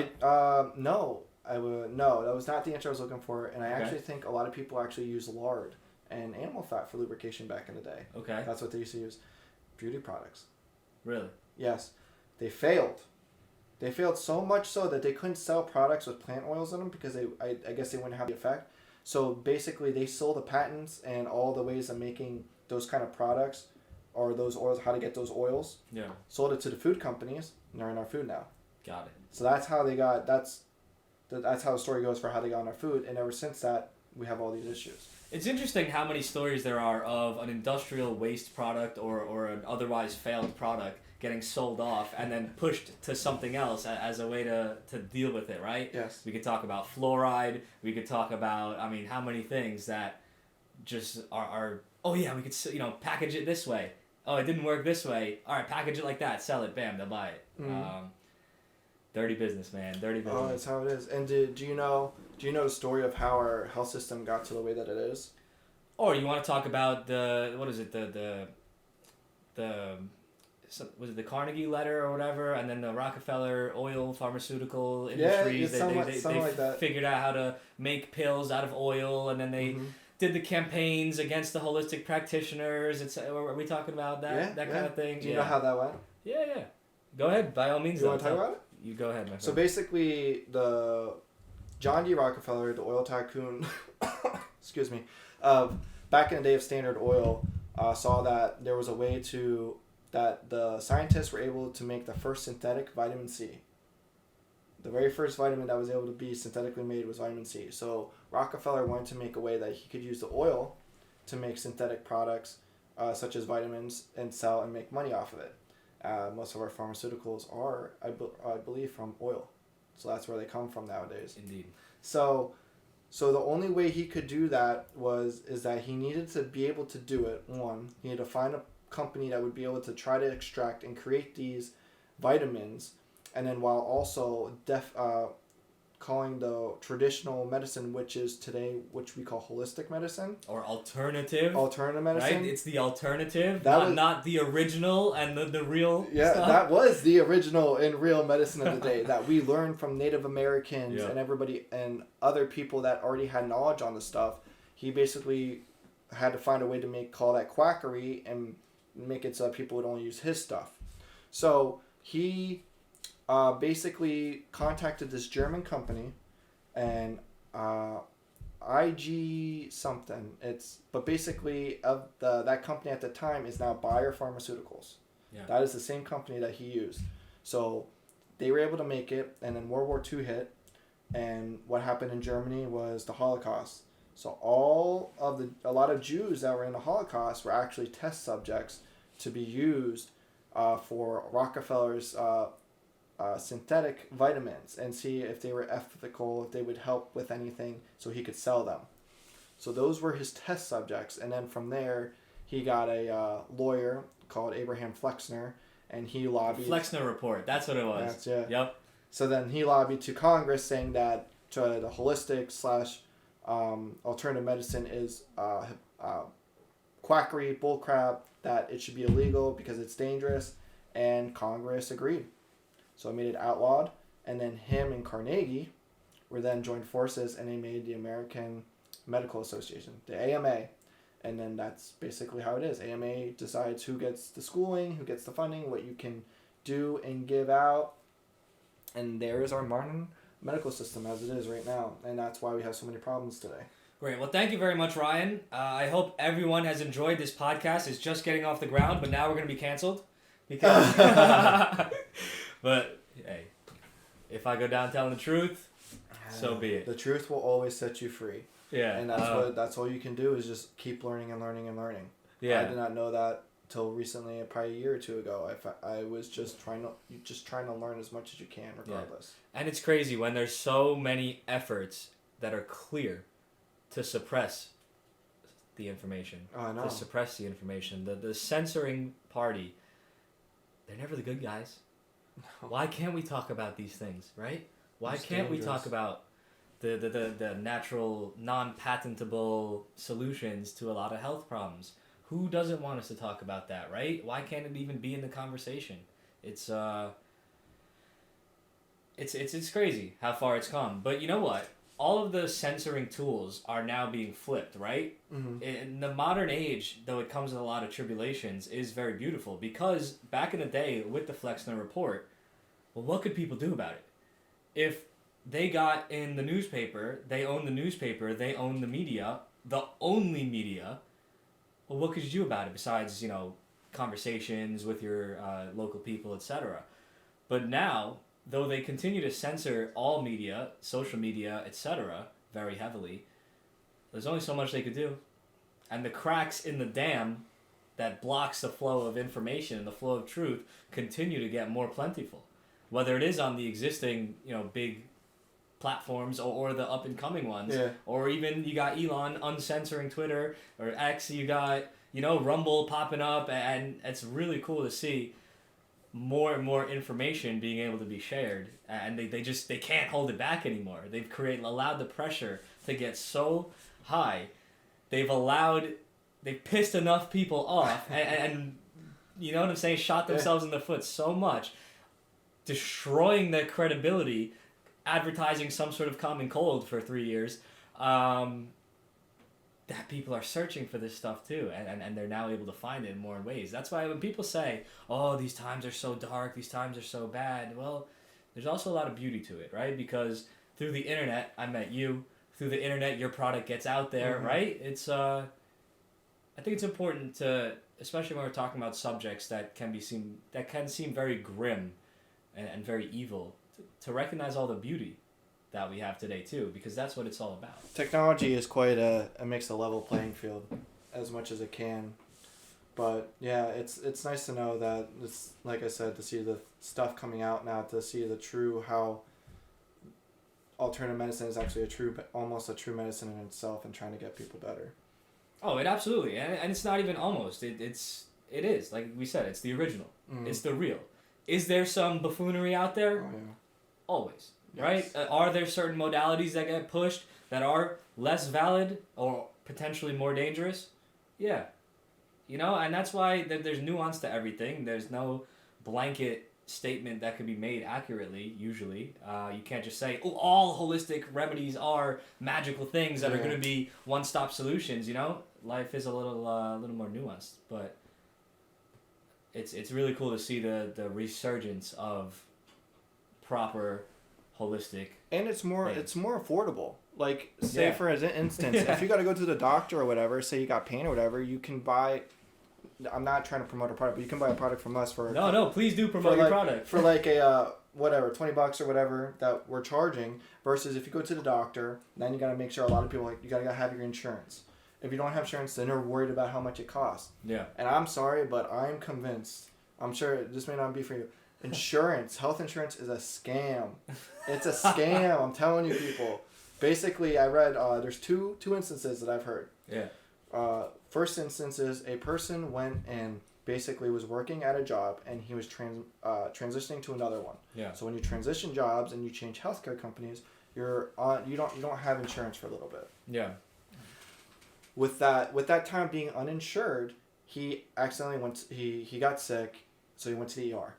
No. No, that was not the answer I was looking for. And I actually think a lot of people actually use lard and animal fat for lubrication back in the day. Okay. That's what they used to use. Beauty products. Really? Yes. They failed. They failed so much so that they couldn't sell products with plant oils in them because I guess they wouldn't have the effect. So basically they sold the patents and all the ways of making those kind of products or those oils, how to get those oils. Yeah. Sold it to the food companies, and they're in our food now. Got it. So that's how they got, that's how the story goes for how they got in our food. And ever since that, we have all these issues. It's interesting how many stories there are of an industrial waste product or an otherwise failed product getting sold off and then pushed to something else as a way to deal with it, right? Yes. We could talk about fluoride. We could talk about, I mean, how many things that just are oh yeah, we could, package it this way. Oh, it didn't work this way. All right, package it like that. Sell it. Bam, they'll buy it. Mm. Dirty business, man. Dirty business. Oh, that's how it is. And do you know the story of how our health system got to the way that it is? Or you want to talk about was it the Carnegie letter or whatever, and then the Rockefeller oil pharmaceutical industries. They figured out how to make pills out of oil, and then they did the campaigns against the holistic practitioners. Are we talking about that kind of thing? Do you know how that went? Yeah. Go ahead, by all means. You want to talk about it? You go ahead, my friend. So basically, the John D. Rockefeller, the oil tycoon, excuse me, back in the day of Standard Oil, saw that there was a way that the scientists were able to make the first synthetic vitamin C. The very first vitamin that was able to be synthetically made was vitamin C. So Rockefeller wanted to make a way that he could use the oil to make synthetic products such as vitamins and sell and make money off of it. Most of our pharmaceuticals are, I believe, from oil. So that's where they come from nowadays. Indeed. So the only way he could do that is that he needed to be able to do it. One, he had to find a company that would be able to try to extract and create these vitamins, and then while also calling the traditional medicine, which is today, which we call holistic medicine or alternative medicine, right? It's the alternative, not the original and the real stuff. That was the original and real medicine of the day that we learned from Native Americans and everybody and other people that already had knowledge on the stuff. He basically had to find a way to call that quackery and make it so that people would only use his stuff. So he basically contacted this German company, and IG something. But basically that company at the time is now Bayer Pharmaceuticals. Yeah. That is the same company that he used. So they were able to make it, and then World War II hit, and what happened in Germany was the Holocaust. So a lot of Jews that were in the Holocaust were actually test subjects to be used for Rockefeller's synthetic vitamins and see if they were ethical, if they would help with anything, so he could sell them. So those were his test subjects, and then from there he got a lawyer called Abraham Flexner, and he lobbied. Flexner Report, that's what it was. Yep. So then he lobbied to Congress saying that the holistic / alternative medicine is quackery, bullcrap, that it should be illegal because it's dangerous, and Congress agreed. So it made it outlawed, and then him and Carnegie were then joined forces, and they made the American Medical Association, the AMA, And then that's basically how it is. AMA decides who gets the schooling, who gets the funding, what you can do and give out. And there is our modern medical system as it is right now. And that's why we have so many problems today. Great. Well, thank you very much, Ryan. I hope everyone has enjoyed this podcast. It's just getting off the ground, but now we're going to be canceled. Because but, hey, if I go down telling the truth, so be it. The truth will always set you free. Yeah. And that's all you can do is just keep learning and learning and learning. Yeah. I did not know that till recently, probably a year or two ago. I was just trying to learn as much as you can regardless. Yeah. And it's crazy when there's so many efforts that are clear to suppress the information. Oh, I know. To suppress the information. The censoring party, they're never the good guys. No. Why can't we talk about these things, right? Why It's can't we dangerous. talk about the natural, non-patentable solutions to a lot of health problems? Who doesn't want us to talk about that, right? Why can't it even be in the conversation? It's crazy how far it's come. But you know what? All of the censoring tools are now being flipped, right? Mm-hmm. In the modern age, though it comes with a lot of tribulations, is very beautiful. Because back in the day, with the Flexner Report, well, what could people do about it? If they got in the newspaper, they own the newspaper, they own the media, the only media, well, what could you do about it besides, conversations with your local people, etc.? But now, though they continue to censor all media, social media, etc., very heavily, there's only so much they could do. And the cracks in the dam that blocks the flow of information and the flow of truth continue to get more plentiful. Whether it is on the existing, big platforms or the up-and-coming ones. Yeah. Or even you got Elon uncensoring Twitter, or X, you got, Rumble popping up, and it's really cool to see more and more information being able to be shared, and they can't hold it back anymore. They've allowed the pressure to get so high. They've pissed enough people off and you know what I'm saying, shot themselves in the foot so much, destroying their credibility, advertising some sort of common cold for 3 years, that people are searching for this stuff too, and they're now able to find it in more ways. That's why when people say, oh, these times are so dark, these times are so bad, well, there's also a lot of beauty to it, right? Because through the internet, I met you. Through the internet, your product gets out there, Mm-hmm. right? It's I think it's important to, especially when we're talking about subjects that can seem very grim and very evil, to recognize all the beauty that we have today too, because that's what it's all about. Technology is quite a makes a level playing field as much as it can. But yeah, it's nice to know that it's, like I said, to see the stuff coming out now, to see the true how alternative medicine is actually almost a true medicine in itself, and trying to get people better. Oh, it absolutely, and it's not even almost. It is, like we said, it's the original. Mm. It's the real. Is there some buffoonery out there? Oh yeah. Always. Yes. Right? Are there certain modalities that get pushed that are less valid or potentially more dangerous? Yeah. And that's why there's nuance to everything. There's no blanket statement that can be made accurately, usually. You can't just say, oh, all holistic remedies are magical things that are going to be one-stop solutions, Life is a little more nuanced, but it's really cool to see the resurgence of proper holistic, and it's more affordable. Like, say Yeah. for instance, if you got to go to the doctor or whatever, say you got pain or whatever, you can buy. I'm not trying to promote a product, but you can buy a product from us for. No, please do promote your product. For like a whatever, $20 or whatever that we're charging. Versus if you go to the doctor, then you got to make sure, a lot of people, like, you got to have your insurance. If you don't have insurance, then they're worried about how much it costs. Yeah. And I'm sorry, but I'm convinced. I'm sure this may not be for you. Insurance, health insurance is a scam. It's a scam. I'm telling you, people. Basically, I read there's two instances that I've heard. Yeah. First instance is a person went and basically was working at a job, and he was transitioning to another one. Yeah. So when you transition jobs and you change healthcare companies, you don't have insurance for a little bit. Yeah. With that time being uninsured, he accidentally he got sick, so he went to the ER.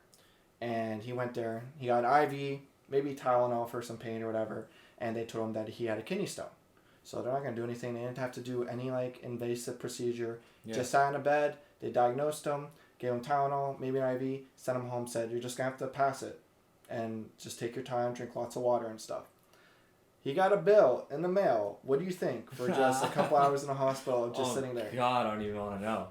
And he went there, he got an IV, maybe Tylenol for some pain or whatever, and they told him that he had a kidney stone. So they're not going to do anything. They didn't have to do any like invasive procedure. Yeah. Just sat in a bed. They diagnosed him, gave him Tylenol, maybe an IV, sent him home, said, you're just going to have to pass it. And just take your time, drink lots of water and stuff. He got a bill in the mail. What do you think for just a couple hours in the hospital just sitting there? God, I don't even want to know.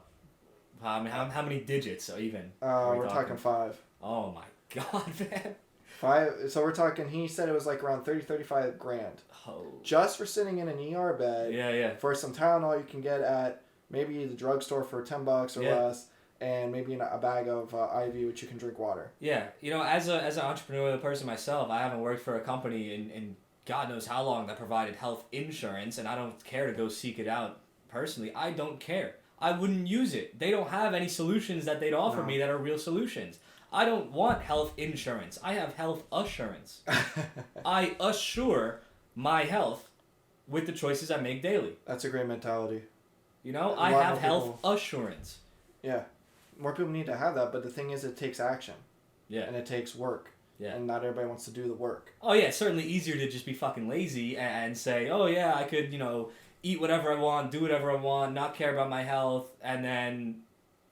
I mean, how many digits even? We're talking 5. Oh my God, man. 5. So we're talking, he said it was like around 35 grand. Oh. Just for sitting in an ER bed. Yeah. For some Tylenol you can get at maybe the drugstore for $10 or less. And maybe a bag of IV, which you can drink water. Yeah. You know, as an entrepreneur, the person myself, I haven't worked for a company in God knows how long that provided health insurance, and I don't care to go seek it out personally. I don't care. I wouldn't use it. They don't have any solutions that they'd offer me that are real solutions. I don't want health insurance. I have health assurance. I assure my health with the choices I make daily. That's a great mentality. You know, I have health assurance. Yeah. More people need to have that, but the thing is it takes action. Yeah. And it takes work. Yeah. And not everybody wants to do the work. Oh, yeah, it's certainly easier to just be fucking lazy and say, oh, yeah, I could, eat whatever I want, do whatever I want, not care about my health, and then,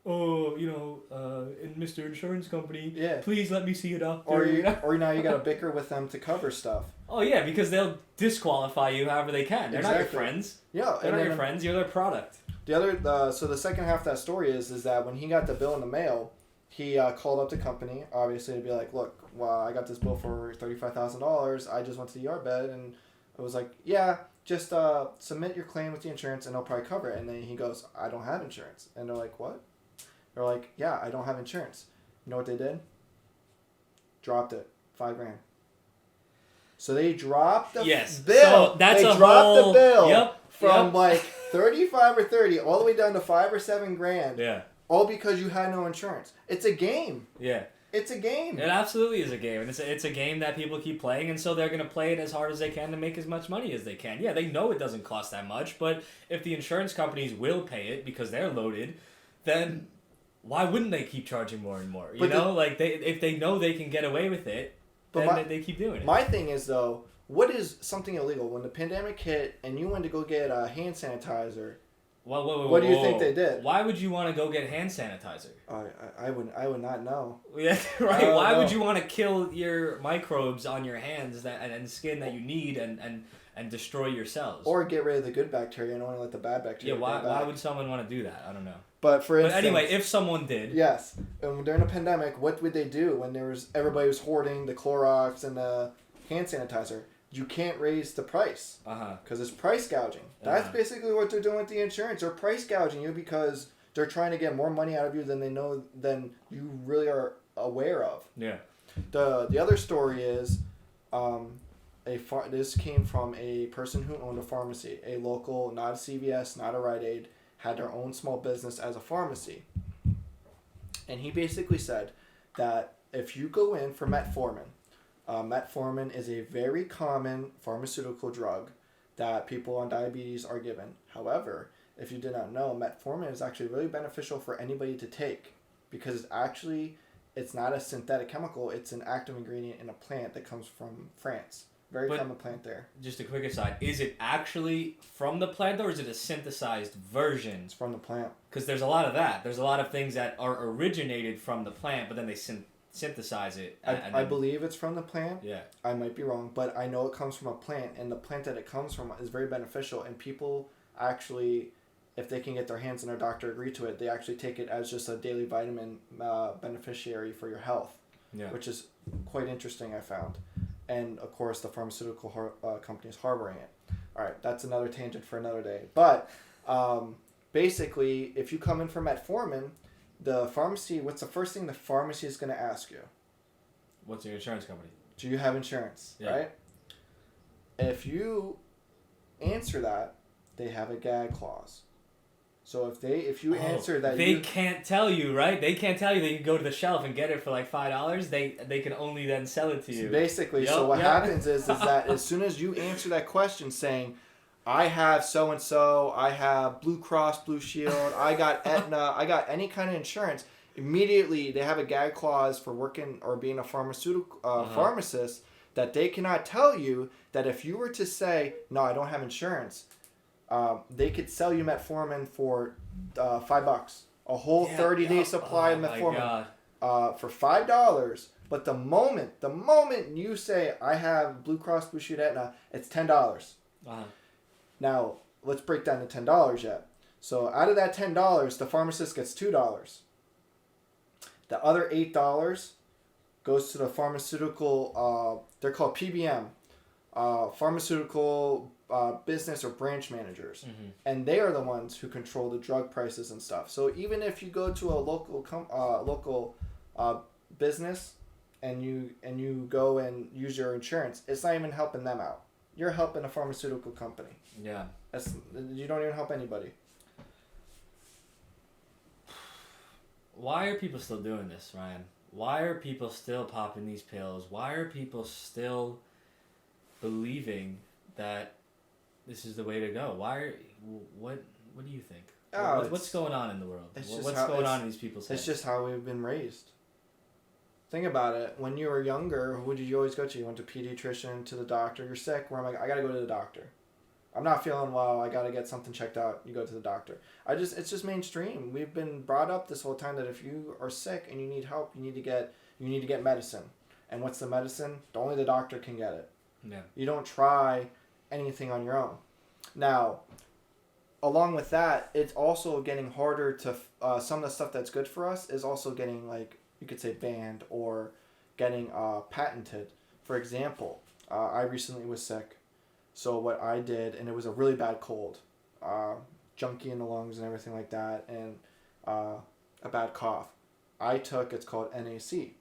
Mr. Insurance Company, please let me see a doctor. Or now you got to bicker with them to cover stuff. Oh, yeah, because they'll disqualify you however they can. They're not your friends. Yeah. They're not your friends. You're their product. So the second half of that story is that when he got the bill in the mail, he called up the company, obviously, to be like, look, well, I got this bill for $35,000. I just went to the ER bed, and I was like, yeah, just submit your claim with the insurance, and they'll probably cover it. And then he goes, I don't have insurance. And they're like, what? They're like, yeah, I don't have insurance. You know what they did? Dropped it. $5 grand. So they dropped the bill. So that's they a dropped whole... the bill Yep. like 35 or 30 all the way down to 5 or 7 grand. Yeah. All because you had no insurance. It's a game. Yeah. It's a game. It absolutely is a game. And it's a game that people keep playing, and so they're going to play it as hard as they can to make as much money as they can. Yeah, they know it doesn't cost that much, but if the insurance companies will pay it because they're loaded, then why wouldn't they keep charging more and more? If they know they can get away with it, then they keep doing it. My thing is, though, what is something illegal? When the pandemic hit and you went to go get a hand sanitizer, what do you think they did? Why would you want to go get hand sanitizer? I would not know. Yeah, right. Why would you want to kill your microbes on your hands and skin that you need and destroy your cells? Or get rid of the good bacteria and only let the bad bacteria. Yeah, why would someone want to do that? I don't know. But anyway, if someone did, yes, during a pandemic, what would they do when everybody was hoarding the Clorox and the hand sanitizer? You can't raise the price because it's price gouging. That's basically what they're doing with the insurance. They're price gouging you because they're trying to get more money out of you than you really are aware of. Yeah. The other story is, this came from a person who owned a pharmacy, a local, not a CVS, not a Rite Aid, had their own small business as a pharmacy, and he basically said that if you go in for metformin. Metformin is a very common pharmaceutical drug that people on diabetes are given. However, if you did not know, metformin is actually really beneficial for anybody to take because it's not a synthetic chemical. It's an active ingredient in a plant that comes from France. Very common plant there. Just a quick aside. Is it actually from the plant or is it a synthesized version? It's from the plant. Because there's a lot of that. There's a lot of things that are originated from the plant, but then they synthesize it. I believe it's from the plant. Yeah. I might be wrong, but I know it comes from a plant, and the plant that it comes from is very beneficial, and people actually, if they can get their hands and their doctor agree to it, they actually take it as just a daily vitamin beneficiary for your health, which is quite interesting, I found. And, of course, the pharmaceutical company is harboring it. All right, that's another tangent for another day. But basically, if you come in for metformin, the pharmacy, what's the first thing the pharmacy is going to ask you? What's your insurance company? Do you have insurance? Yeah. Right? If you answer that, they have a gag clause. So if you answer that, they can't tell you, right? They can't tell you that you can go to the shelf and get it for like $5. They can only then sell it to you. Basically, so what happens is that as soon as you answer that question saying, I have so-and-so, I have Blue Cross Blue Shield, I got Aetna, I got any kind of insurance, immediately they have a gag clause for working or being a pharmaceutical pharmacist that they cannot tell you that if you were to say, no, I don't have insurance, they could sell you metformin for $5, a whole 30-day supply of metformin for $5. But the moment you say, I have Blue Cross Blue Shield Aetna, it's $10. Uh-huh. Now, let's break down the $10 yet. So out of that $10, the pharmacist gets $2. The other $8 goes to the pharmaceutical, they're called PBM, pharmaceutical business or branch managers. Mm-hmm. And they are the ones who control the drug prices and stuff. So even if you go to a local business and you go and use your insurance, it's not even helping them out. You're helping a pharmaceutical company. Yeah. You don't even help anybody. Why are people still doing this, Ryan? Why are people still popping these pills? Why are people still believing that this is the way to go? What do you think? What's going on in the world? What's going on in these people's heads? It's just how we've been raised. Think about it. When you were younger, who did you always go to? You went to pediatrician, to the doctor. You're sick. Where am I? I gotta go to the doctor. I'm not feeling well. I gotta get something checked out. You go to the doctor. It's just mainstream. We've been brought up this whole time that if you are sick and you need help, you need to get medicine. And what's the medicine? Only the doctor can get it. Yeah. You don't try anything on your own. Now, along with that, it's also getting harder to some of the stuff that's good for us is also getting, like, you could say banned or getting patented. For example, I recently was sick. So what I did, and it was a really bad cold, junky in the lungs and everything like that, and a bad cough. I took, it's called NAC.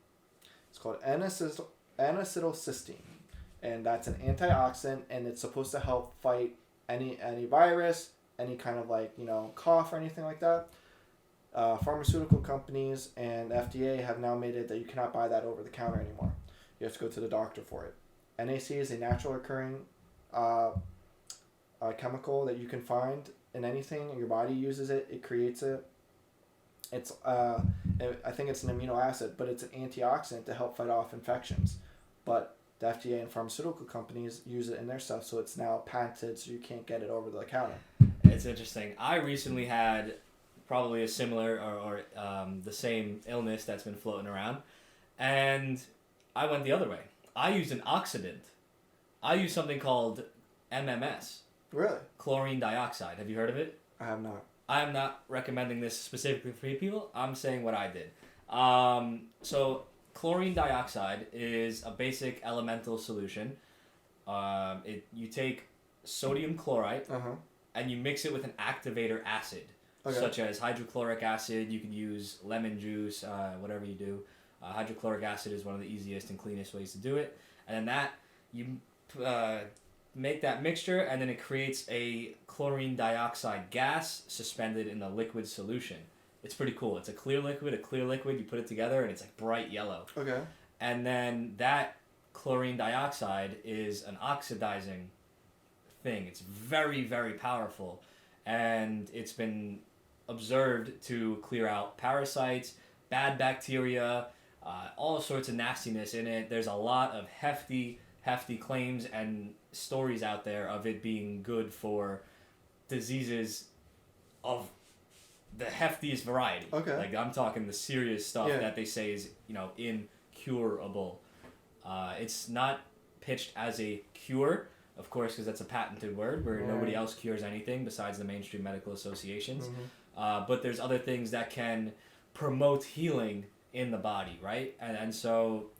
It's called N-acetylcysteine. And that's an antioxidant, and it's supposed to help fight any virus, any kind of cough or anything like that. Pharmaceutical companies and FDA have now made it that you cannot buy that over the counter anymore. You have to go to the doctor for it. NAC is a natural occurring chemical that you can find in anything. Your body uses it. It creates it. It's I think it's an amino acid, but it's an antioxidant to help fight off infections. But the FDA and pharmaceutical companies use it in their stuff, so it's now patented, so you can't get it over the counter. It's interesting. I recently had probably a similar or the same illness that's been floating around, and I went the other way. I used an oxidant. I use something called MMS. Really? Chlorine dioxide. Have you heard of it? I have not. I'm not recommending this specifically for people. I'm saying what I did. So chlorine dioxide is a basic elemental solution. You take sodium chloride and you mix it with an activator acid, such as hydrochloric acid. You could use lemon juice, whatever you do. Hydrochloric acid is one of the easiest and cleanest ways to do it. And then you make that mixture, and then it creates a chlorine dioxide gas suspended in a liquid solution. It's pretty cool. It's a clear liquid. You put it together, and it's like bright yellow. Okay. And then that chlorine dioxide is an oxidizing thing. It's very, very powerful, and it's been observed to clear out parasites, bad bacteria, all sorts of nastiness in it. There's a lot of hefty claims and stories out there of it being good for diseases of the heftiest variety. Okay. Like, I'm talking the serious stuff that they say is, incurable. It's not pitched as a cure, of course, because that's a patented word where nobody else cures anything besides the mainstream medical associations. Mm-hmm. But there's other things that can promote healing in the body, right? And so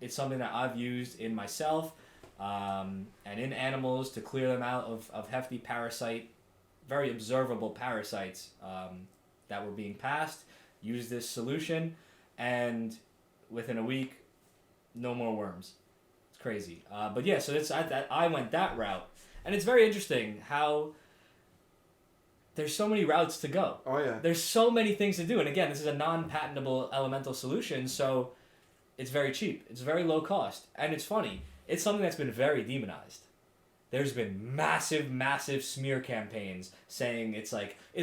it's something that I've used in myself and in animals to clear them out of hefty parasite, very observable parasites that were being passed. Use this solution, and within a week, no more worms. It's crazy. But yeah, so I went that route. And it's very interesting how there's so many routes to go. Oh, yeah. There's so many things to do. And again, this is a non-patentable elemental solution, so it's very cheap. It's very low cost. And it's funny. It's something that's been very demonized. There's been massive smear campaigns saying it's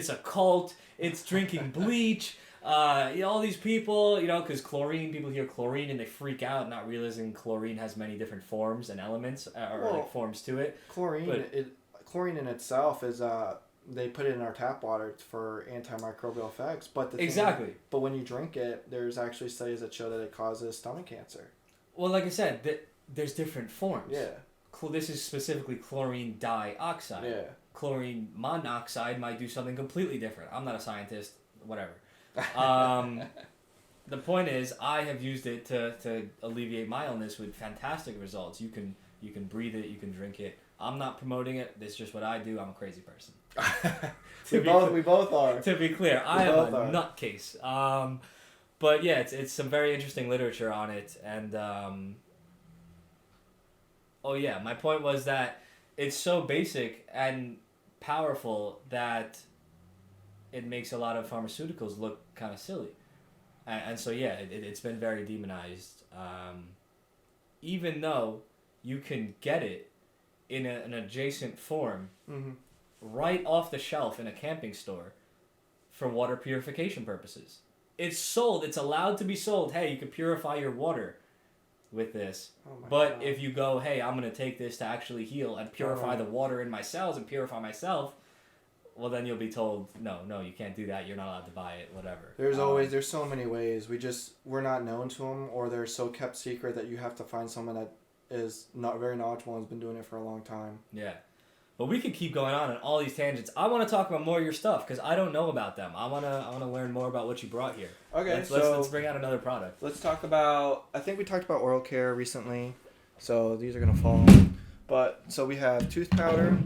a cult, it's drinking bleach, all these people, because chlorine, people hear chlorine and they freak out, not realizing chlorine has many different forms and elements, forms to it. Chlorine in itself is they put it in our tap water for antimicrobial effects, but but when you drink it, there's actually studies that show that it causes stomach cancer. Well, like I said, there's different forms. Yeah. This is specifically chlorine dioxide. Yeah. Chlorine monoxide might do something completely different. I'm not a scientist, whatever. The point is, I have used it to alleviate my illness with fantastic results. You can breathe it, you can drink it. I'm not promoting it. This is just what I do. I'm a crazy person. We both are. To be clear, I am a nutcase. But yeah, it's some very interesting literature on it, and my point was that it's so basic and powerful that it makes a lot of pharmaceuticals look kind of silly, and so yeah, it's been very demonized. Even though you can get it in an adjacent form, right off the shelf in a camping store, for water purification purposes. It's sold. It's allowed to be sold. Hey, you can purify your water with this. But if you go, hey, I'm going to take this to actually heal and purify the water in my cells and purify myself, well, then you'll be told, no, you can't do that. You're not allowed to buy it, whatever. There's so many ways. We're not known to them, or they're so kept secret that you have to find someone that is not very knowledgeable and has been doing it for a long time. Yeah. But we could keep going on all these tangents. I want to talk about more of your stuff because I don't know about them. I want to learn more about what you brought here. Okay, let's bring out another product. Let's talk about. I think we talked about oral care recently, so these are gonna fall. But so we have tooth powder.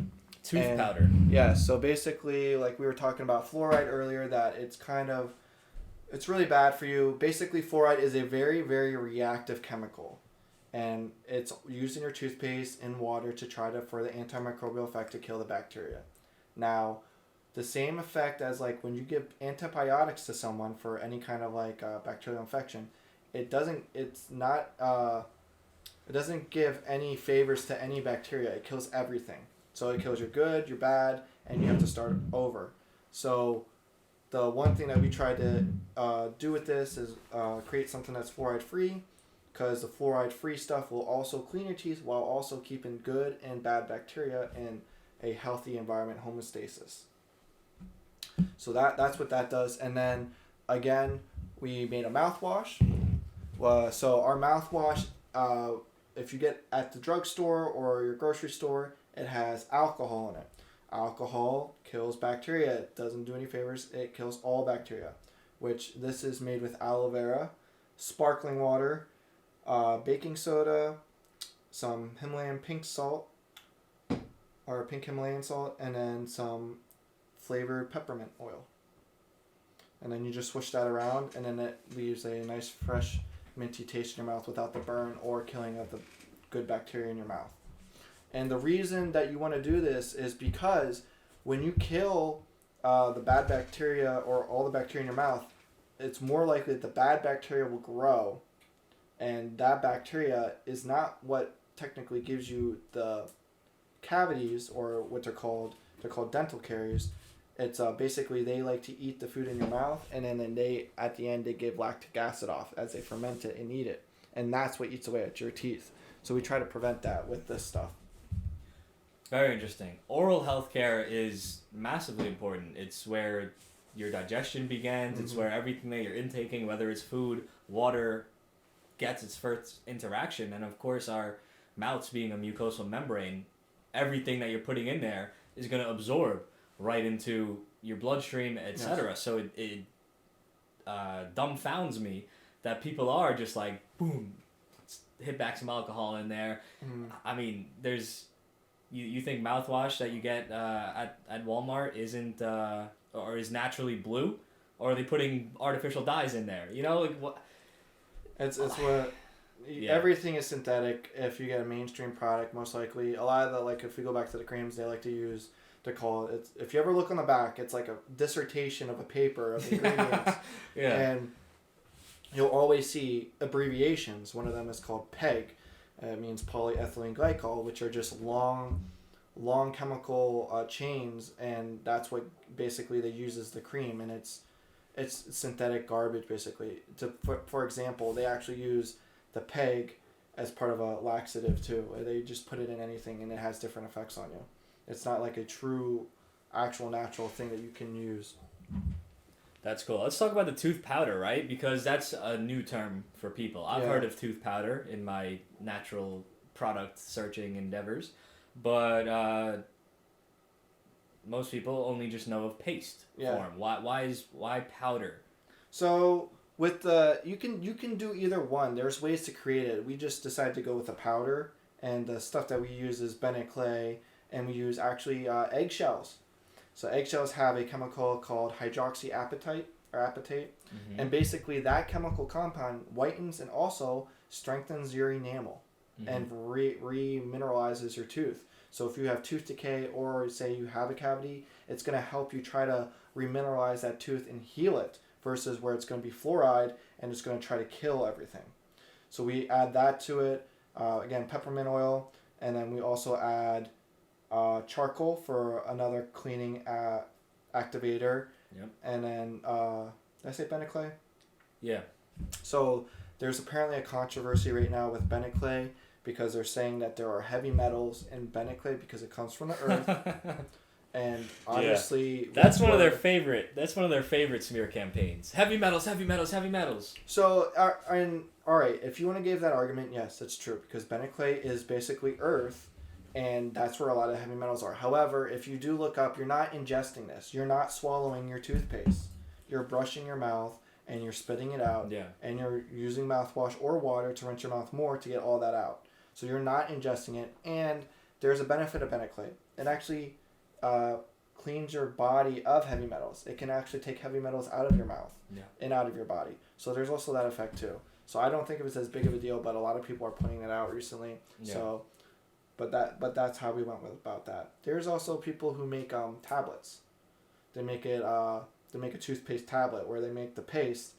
Powder. Yeah. So basically, like we were talking about fluoride earlier, that it's really bad for you. Basically, fluoride is a very, very reactive chemical. And it's used in your toothpaste and water to try for the antimicrobial effect to kill the bacteria. Now, the same effect as like when you give antibiotics to someone for any kind of like bacterial infection, it doesn't give any favors to any bacteria. It kills everything. So it kills your good, your bad, and you have to start over. So the one thing that we try to do with this is create something that's fluoride free, because the fluoride-free stuff will also clean your teeth while also keeping good and bad bacteria in a healthy environment, homeostasis. So that's what that does. And then, again, we made a mouthwash. So our mouthwash, if you get at the drugstore or your grocery store, it has alcohol in it. Alcohol kills bacteria. It doesn't do any favors. It kills all bacteria, which this is made with aloe vera, sparkling water, baking soda, some Himalayan pink salt, or pink Himalayan salt, and then some flavored peppermint oil. And then you just swish that around, and then it leaves a nice, fresh, minty taste in your mouth without the burn or killing of the good bacteria in your mouth. And the reason that you want to do this is because when you kill the bad bacteria or all the bacteria in your mouth, it's more likely that the bad bacteria will grow. And that bacteria is not what technically gives you the cavities, or what they're called dental caries. It's basically they like to eat the food in your mouth, and then they at the end they give lactic acid off as they ferment it and eat it, and that's what eats away at your teeth. So we try to prevent that with this stuff. Very interesting. Oral health care is massively important. It's where your digestion begins. It's where everything that you're intaking, whether it's food, water, gets its first interaction. And of course, our mouths being a mucosal membrane, everything that you're putting in there is going to absorb right into your bloodstream, etc. Yes. So it dumbfounds me that people are just like, boom, hit back some alcohol in there. I mean, there's you think mouthwash that you get at Walmart isn't or is naturally blue, or are they putting artificial dyes in there? You know, like what? It's what everything is synthetic. If you get a mainstream product, most likely a lot of the, like if we go back to the creams, they like to use to call it. If you ever look on the back, it's like a dissertation of a paper of ingredients. And you'll always see abbreviations. One of them is called PEG. It means polyethylene glycol, which are just long chemical chains, and that's what basically they use as the cream. And it's synthetic garbage basically. For example, they actually use the peg as part of a laxative too. They just put it in anything and it has different effects on you. It's not like a true, actual natural thing that you can use. That's cool. Let's talk about the tooth powder, right? Because that's a new term for people. I've heard of tooth powder in my natural product searching endeavors, but most people only just know of paste form. Why powder? So with you can do either one. There's ways to create it. We just decided to go with a powder, and the stuff that we use is Bennett clay, and we use actually eggshells. So eggshells have a chemical called hydroxyapatite and basically that chemical compound whitens and also strengthens your enamel and remineralizes your tooth. So if you have tooth decay or say you have a cavity, it's going to help you try to remineralize that tooth and heal it versus where it's going to be fluoride and it's going to try to kill everything. So we add that to it. Again, peppermint oil, and then we also add charcoal for another cleaning activator. Yep. And then, did I say Bennett clay? Yeah. So there's apparently a controversy right now with Bennett clay because they're saying that there are heavy metals in Bennett clay because it comes from the earth. And obviously, that's one of their favorite smear campaigns. Heavy metals, heavy metals, heavy metals. So, all right, if you want to give that argument, yes, that's true because Bennett clay is basically earth. And that's where a lot of heavy metals are. However, if you do look up, you're not ingesting this. You're not swallowing your toothpaste. You're brushing your mouth and you're spitting it out. Yeah. And you're using mouthwash or water to rinse your mouth more to get all that out. So you're not ingesting it. And there's a benefit of Bennett clay. It actually cleans your body of heavy metals. It can actually take heavy metals out of your mouth and out of your body. So there's also that effect too. So I don't think it was as big of a deal, but a lot of people are pointing it out recently. Yeah. So. But that's how we went about that. There's also people who make tablets. They make a toothpaste tablet where they make the paste,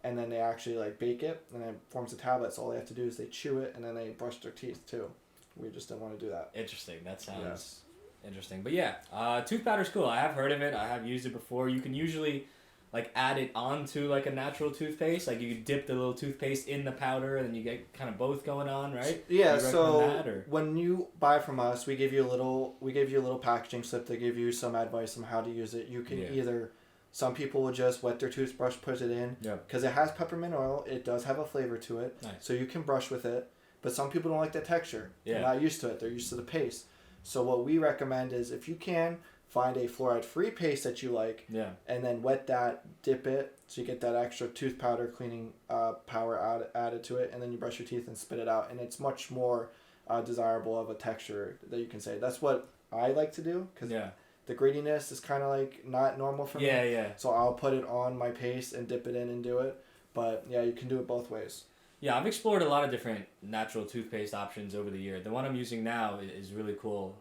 and then they actually like bake it, and it forms a tablet. So all they have to do is they chew it, and then they brush their teeth too. We just didn't want to do that. Interesting. That sounds interesting. But yeah, tooth powder's cool. I have heard of it. I have used it before. You can usually like add it onto like a natural toothpaste. Like you dip the little toothpaste in the powder and then you get kind of both going on, right? Yeah, so when you buy from us, we give you a little packaging slip to give you some advice on how to use it. You can either, some people will just wet their toothbrush, put it in, because it has peppermint oil. It does have a flavor to it, so you can brush with it. But some people don't like the texture. They're not used to it. They're used to the paste. So what we recommend is if you can, find a fluoride-free paste that you like, and then wet that, dip it, so you get that extra tooth powder cleaning power added to it, and then you brush your teeth and spit it out, and it's much more desirable of a texture that you can say. That's what I like to do, because the grittiness is kind of like not normal for me. So I'll put it on my paste and dip it in and do it, but yeah, you can do it both ways. Yeah, I've explored a lot of different natural toothpaste options over the year. The one I'm using now is really cool.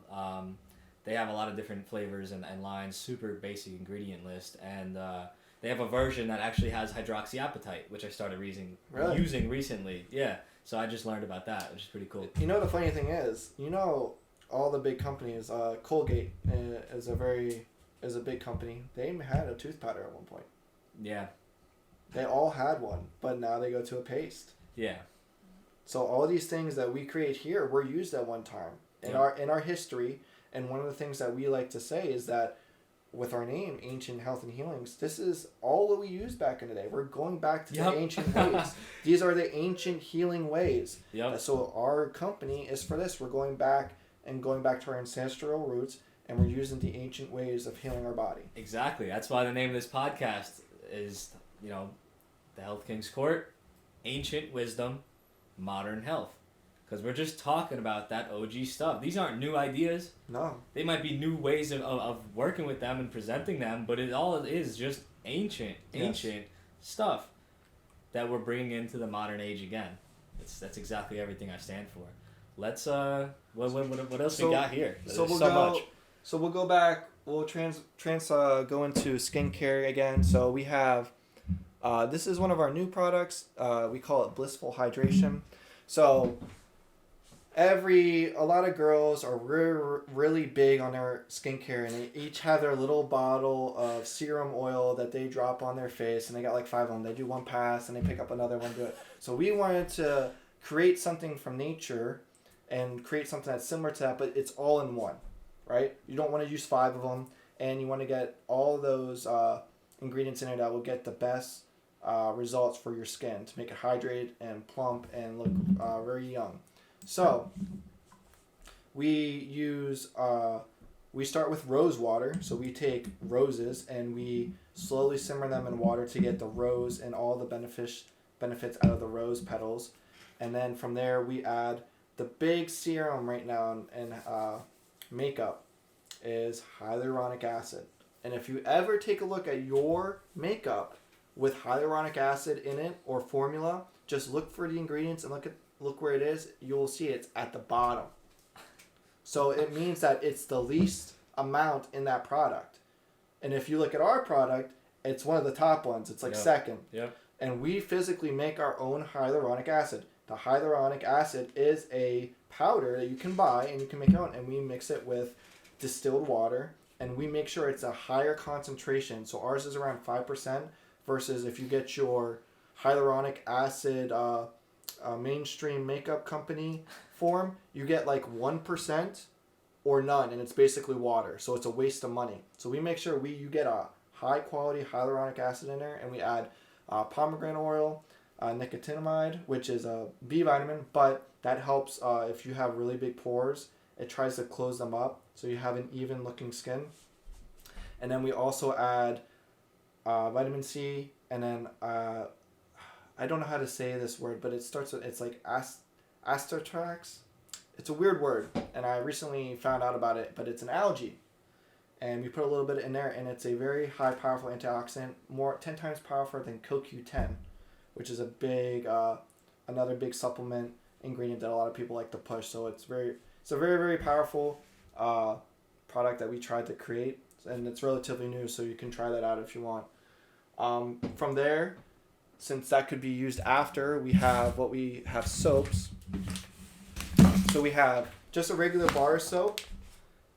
They have a lot of different flavors and lines, super basic ingredient list, and they have a version that actually has hydroxyapatite, which I started using recently. Yeah, so I just learned about that, which is pretty cool. You know, the funny thing is, all the big companies, Colgate is a big company. They had a tooth powder at one point. Yeah. They all had one, but now they go to a paste. Yeah. So all these things that we create here were used at one time in our history. And one of the things that we like to say is that with our name, Ancient Health and Healings, this is all that we used back in the day. We're going back to the ancient ways. These are the ancient healing ways. So our company is for this. We're going back to our ancestral roots, and we're using the ancient ways of healing our body. Exactly. That's why the name of this podcast is, the Health King's Court, Ancient Wisdom, Modern Health. Because we're just talking about that OG stuff. These aren't new ideas. No. They might be new ways of working with them and presenting them, but it is just ancient stuff that we're bringing into the modern age again. That's exactly everything I stand for. Let's what else we got here? So we'll go back. We'll go into skincare again. So we have this is one of our new products. We call it Blissful Hydration. So a lot of girls are really big on their skincare, and they each have their little bottle of serum oil that they drop on their face, and they got like 5 of them. They do one pass and they pick up another one, do it. So we wanted to create something from nature and create something that's similar to that, but it's all in one, right? You don't want to use 5 of them, and you want to get all those ingredients in there that will get the best results for your skin to make it hydrated and plump and look very young. So we start with rose water. So we take roses and we slowly simmer them in water to get the rose and all the benefits out of the rose petals. And then from there we add the big serum right now in makeup is hyaluronic acid. And if you ever take a look at your makeup with hyaluronic acid in it or formula, just look for the ingredients and look where it is. You'll see it's at the bottom. So it means that it's the least amount in that product. And if you look at our product, it's one of the top ones. It's like second. Yep. And we physically make our own hyaluronic acid. The hyaluronic acid is a powder that you can buy and you can make your own. And we mix it with distilled water. And we make sure it's a higher concentration. So ours is around 5% versus if you get your hyaluronic acid mainstream makeup company form, you get like 1% or none, and it's basically water. So it's a waste of money. So we make sure you get a high quality hyaluronic acid in there, and we add pomegranate oil, nicotinamide, which is a B vitamin, but that helps if you have really big pores. It tries to close them up so you have an even looking skin. And then we also add vitamin C, and then I don't know how to say this word, but it starts with, it's like astrotrax. It's a weird word, and I recently found out about it, but it's an algae. And we put a little bit in there, and it's a very high, powerful antioxidant, 10 times powerful than CoQ10, which is another big supplement ingredient that a lot of people like to push. So it's a very, very powerful product that we tried to create, and it's relatively new, so you can try that out if you want. From there, since that could be used after, we have soaps. So we have just a regular bar soap,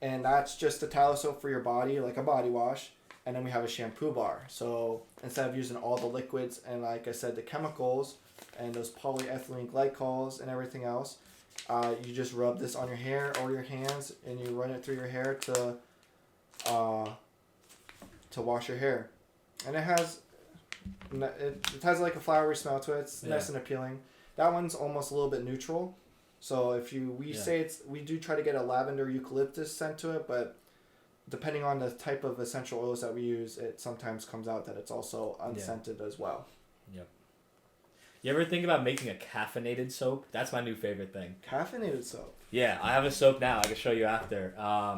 and that's just a tallow soap for your body, like a body wash. And then we have a shampoo bar. So instead of using all the liquids and, like I said, the chemicals and those polyethylene glycols and everything else, you just rub this on your hair or your hands, and you run it through your hair to wash your hair. And it has like a flowery smell to it. It's nice and appealing. That one's almost a little bit neutral. So if we do try to get a lavender eucalyptus scent to it, but depending on the type of essential oils that we use, it sometimes comes out that it's also unscented as well. Yep. You ever think about making a caffeinated soap? That's my new favorite thing. Caffeinated soap? Yeah, I have a soap now. I can show you after.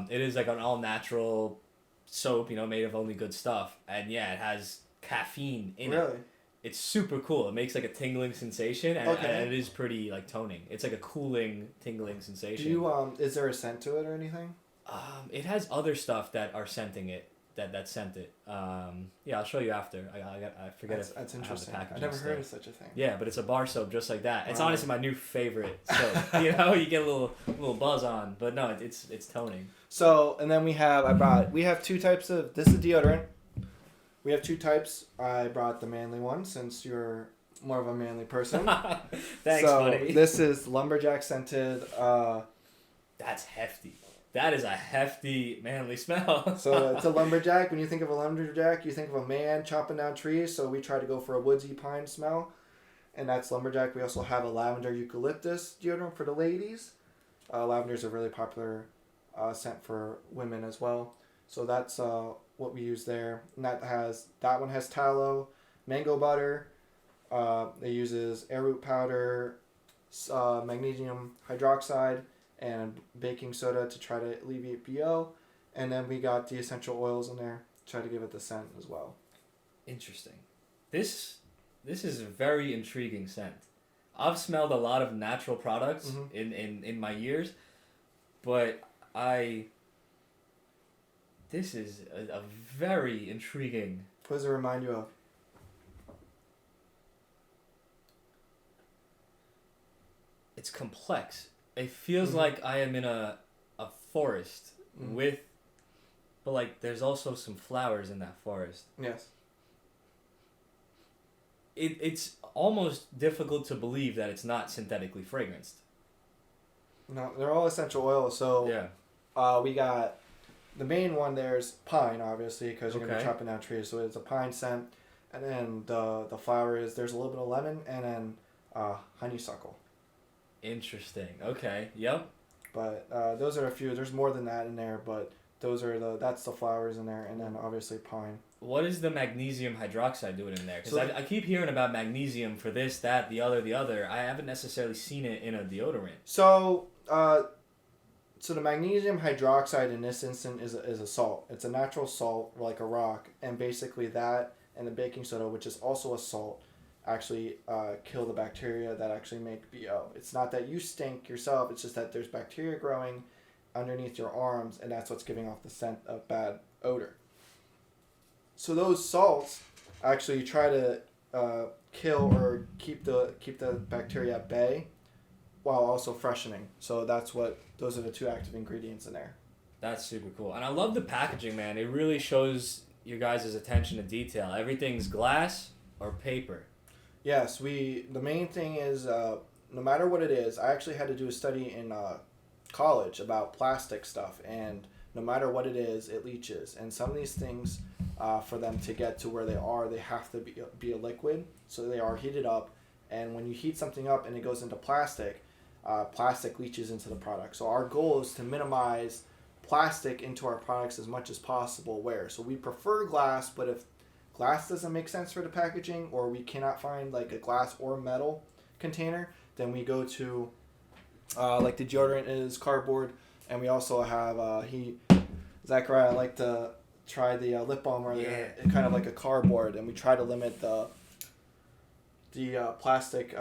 It is like an all-natural soap, made of only good stuff. And yeah, it has caffeine in it. Really? It's super cool. It makes like a tingling sensation, and it is pretty like toning. It's like a cooling, tingling sensation. Do you is there a scent to it or anything? It has other stuff that are scenting it. That scent it. Yeah, I'll show you after. I forget. That's interesting. I have the I've never heard of such a thing. Yeah, but it's a bar soap just like that. Wow. It's honestly my new favorite soap. You get a little buzz on, but no, it's toning. So, and then we have 2 types of, this is deodorant. We have 2 types. I brought the manly one since you're more of a manly person. Thanks, buddy. This is lumberjack scented. That's hefty. That is a hefty manly smell. So it's a lumberjack. When you think of a lumberjack, you think of a man chopping down trees. So we try to go for a woodsy pine smell, and that's lumberjack. We also have a lavender eucalyptus deodorant for the ladies. Lavender is a really popular scent for women as well. So that's what we use there. And that one has tallow, mango butter. It uses arrowroot powder, magnesium hydroxide, and baking soda to try to alleviate BO. And then we got the essential oils in there to try to give it the scent as well. Interesting. This is a very intriguing scent. I've smelled a lot of natural products in my years, but this is a very intriguing. What does it remind you of? It's complex. It feels Mhm. like I am in a forest Mhm. with, but like there's also some flowers in that forest. Yes. It's almost difficult to believe that it's not synthetically fragranced. No, they're all essential oils. So Yeah. we got the main one. There's pine, obviously, because you're gonna be Okay. chopping down trees. So it's a pine scent, and then the flower is there's a little bit of lemon, and then honeysuckle. Interesting. Okay. Yep. But those are a few. There's more than that in there, but that's the flowers in there, and then obviously pine. What is the magnesium hydroxide doing in there? Because So I keep hearing about magnesium for this, that, the other. I haven't necessarily seen it in a deodorant. so so the magnesium hydroxide in this instant is a salt. It's a natural salt like a rock, and basically that and the baking soda, which is also a salt, actually kill the bacteria that actually make BO. It's not that you stink yourself. It's just that there's bacteria growing underneath your arms, and that's what's giving off the scent of bad odor. So those salts actually try to kill or keep the bacteria at bay while also freshening. So those are the two active ingredients in there. That's super cool. And I love the packaging, man. It really shows your guys' attention to detail. Everything's glass or paper. Yes, the main thing is no matter what it is. I actually had to do a study in college about plastic stuff, and no matter what it is, it leaches. And some of these things, for them to get to where they are, they have to be a liquid, so they are heated up. And when you heat something up and it goes into plastic, plastic leaches into the product. So our goal is to minimize plastic into our products as much as possible. So we prefer glass, but if glass doesn't make sense for the packaging, or we cannot find like a glass or metal container, then we go to like the deodorant is cardboard, and we also have Zachariah like to try the lip balm where they're kind of like a cardboard, and we try to limit the plastic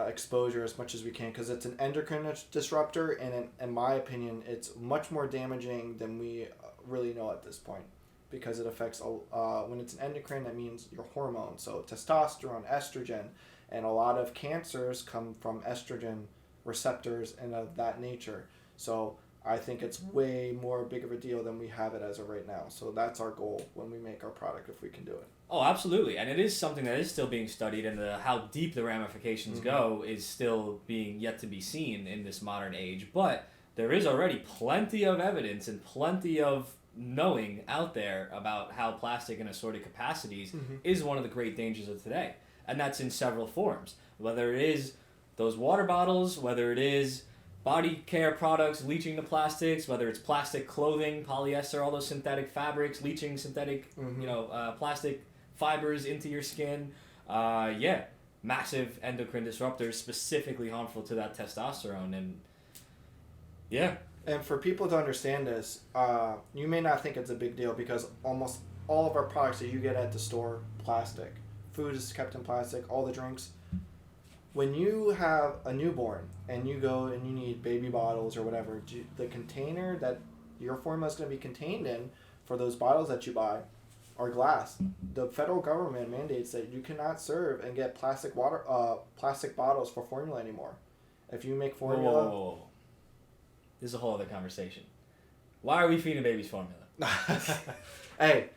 exposure as much as we can, because it's an endocrine disruptor, and in my opinion it's much more damaging than we really know at this point, because it affects when it's an endocrine, that means your hormones, so testosterone, estrogen, and a lot of cancers come from estrogen receptors and of that nature. So I think it's way more big of a deal than we have it as of right now. So that's our goal when we make our product, if we can do it. Oh, absolutely. And it is something that is still being studied, and how deep the ramifications go is still being yet to be seen in this modern age. But there is already plenty of evidence and plenty of knowing out there about how plastic in assorted capacities is one of the great dangers of today. And that's in several forms. Whether it is those water bottles, whether it is body care products leaching the plastics, whether it's plastic clothing, polyester, all those synthetic fabrics leaching synthetic, plastic fibers into your skin. Massive endocrine disruptors specifically harmful to that testosterone. And for people to understand this, you may not think it's a big deal, because almost all of our products that you get at the store, plastic. Food is kept in plastic, all the drinks. When you have a newborn and you go and you need baby bottles or whatever, the container that your formula is going to be contained in for those bottles that you buy are glass. The federal government mandates that you cannot serve and get plastic bottles for formula anymore. If you make formula... Whoa. This is a whole other conversation. Why are we feeding babies formula? Hey,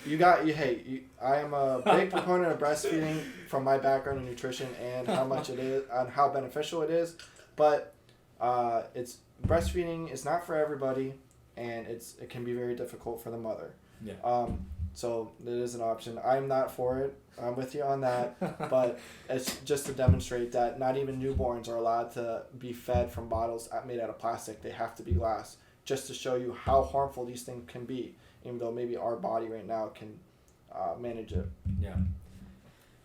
I am a big proponent of breastfeeding from my background in nutrition and how much it is and how beneficial it is, but it's breastfeeding is not for everybody, and it can be very difficult for the mother. Yeah. So it is an option. I'm not for it. I'm with you on that, but it's just to demonstrate that not even newborns are allowed to be fed from bottles made out of plastic. They have to be glass, just to show you how harmful these things can be, even though maybe our body right now can manage it.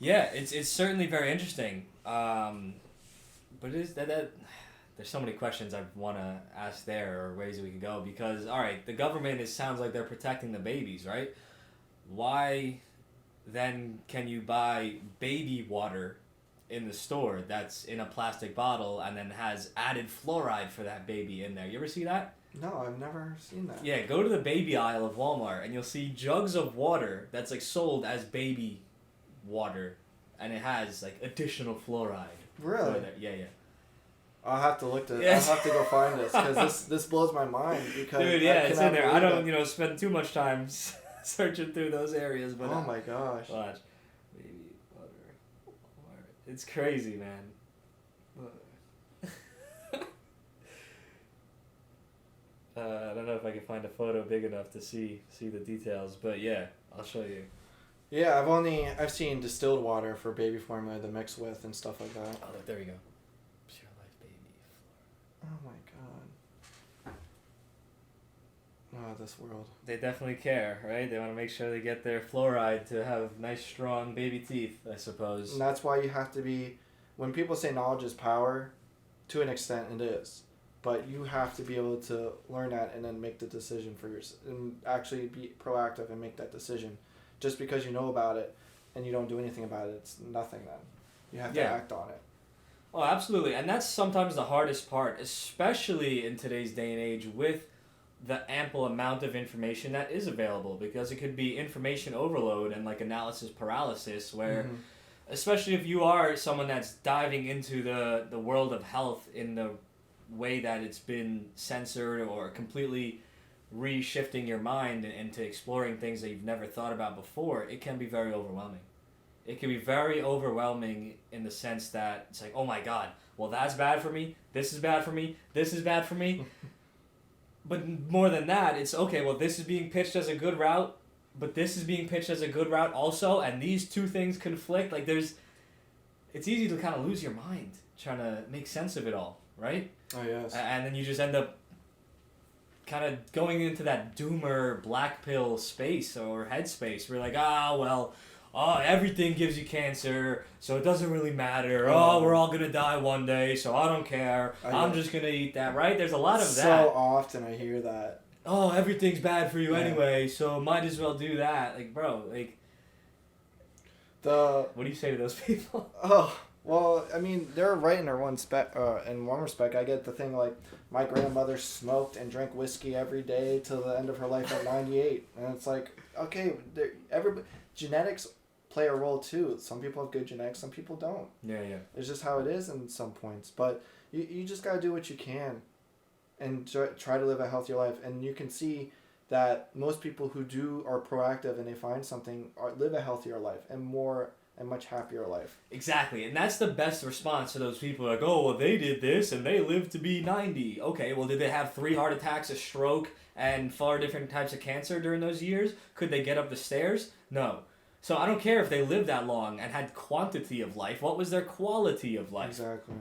Yeah, it's certainly very interesting. But it is that there's so many questions I want to ask there, or ways that we could go, because all right, the government, it sounds like they're protecting the babies, right? Why then can you buy baby water in the store that's in a plastic bottle and then has added fluoride for that baby in there? You ever see that? No, I've never seen that. Yeah, go to the baby aisle of Walmart and you'll see jugs of water that's like sold as baby water, and it has like additional fluoride. Really? Yeah. I'll have to look to. Yes. I'll have to go find this because this blows my mind because Dude, yeah, it's in there. I don't, it. spend too much time searching through those areas, but Oh my gosh. watch, baby butter. It's crazy, man. I don't know if I can find a photo big enough to see the details, but yeah, I'll show you. Yeah, I've seen distilled water for baby formula to mix with and stuff like that. Oh, there we go. Pure Life Baby. Oh my god. Oh, this world. They definitely care, right? They want to make sure they get their fluoride to have nice, strong baby teeth, I suppose. And that's why you have to be, when people say knowledge is power, to an extent it is. But you have to be able to learn that and then make the decision for yourself and actually be proactive and make that decision. Just because you know about it and you don't do anything about it, it's nothing then. You have to act on it. Oh, absolutely. And that's sometimes the hardest part, especially in today's day and age with the ample amount of information that is available, because it could be information overload and like analysis paralysis where especially if you are someone that's diving into the world of health in the way that it's been censored or completely reshifting your mind into exploring things that you've never thought about before, it can be very overwhelming. It can be very overwhelming in the sense that it's like, oh my god, well that's bad for me, this is bad for me, this is bad for me. But more than that, it's okay, well this is being pitched as a good route, but this is being pitched as a good route also, and these two things conflict. Like it's easy to kind of lose your mind trying to make sense of it all, right? Oh, yes. And then you just end up kind of going into that doomer black pill space or headspace where you're like, everything gives you cancer, so it doesn't really matter. Oh, we're all going to die one day, so I don't care. I'm just going to eat that, right? There's a lot of that. So often I hear that. Oh, everything's bad for you anyway, so might as well do that. Like, bro, like... What do you say to those people? Oh, well, I mean, they're right in their in one respect. I get the thing like, my grandmother smoked and drank whiskey every day till the end of her life at 98. And it's like, okay, genetics play a role too. Some people have good genetics, some people don't. Yeah. It's just how it is in some points. But you just got to do what you can and try to live a healthier life. And you can see that most people who are proactive and they find something live a healthier life and much happier life. Exactly, and that's the best response to those people like, oh, well, they did this and they lived to be 90. Okay, well, did they have 3 heart attacks, a stroke, and 4 different types of cancer during those years? Could they get up the stairs? No. So I don't care if they lived that long and had quantity of life. What was their quality of life? Exactly.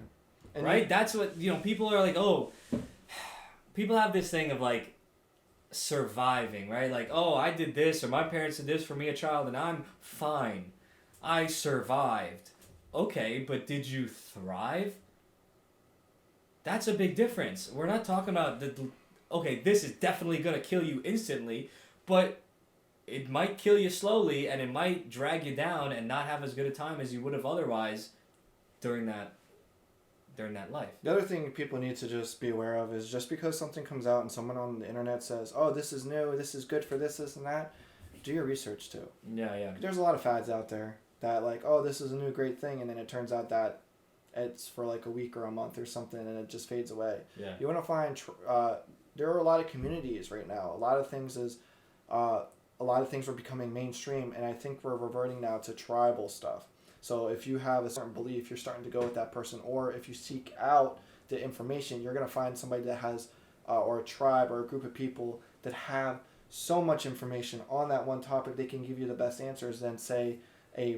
Right? That's what, people are like, oh, people have this thing of like surviving, right? Like, oh, I did this or my parents did this for me, a child, and I'm fine. I survived. Okay, but did you thrive? That's a big difference. We're not talking about okay, this is definitely going to kill you instantly, but it might kill you slowly and it might drag you down and not have as good a time as you would have otherwise during that life. The other thing people need to just be aware of is just because something comes out and someone on the internet says, oh, this is new, this is good for this, and that, do your research too. Yeah. There's a lot of fads out there that like, oh, this is a new great thing, and then it turns out that it's for like a week or a month or something, and it just fades away. Yeah. You want to find there are a lot of communities right now. A lot of things are becoming mainstream, and I think we're reverting now to tribal stuff. So if you have a certain belief, you're starting to go with that person, or if you seek out the information, you're going to find somebody that has, or a tribe or a group of people that have so much information on that one topic, they can give you the best answers than, say, a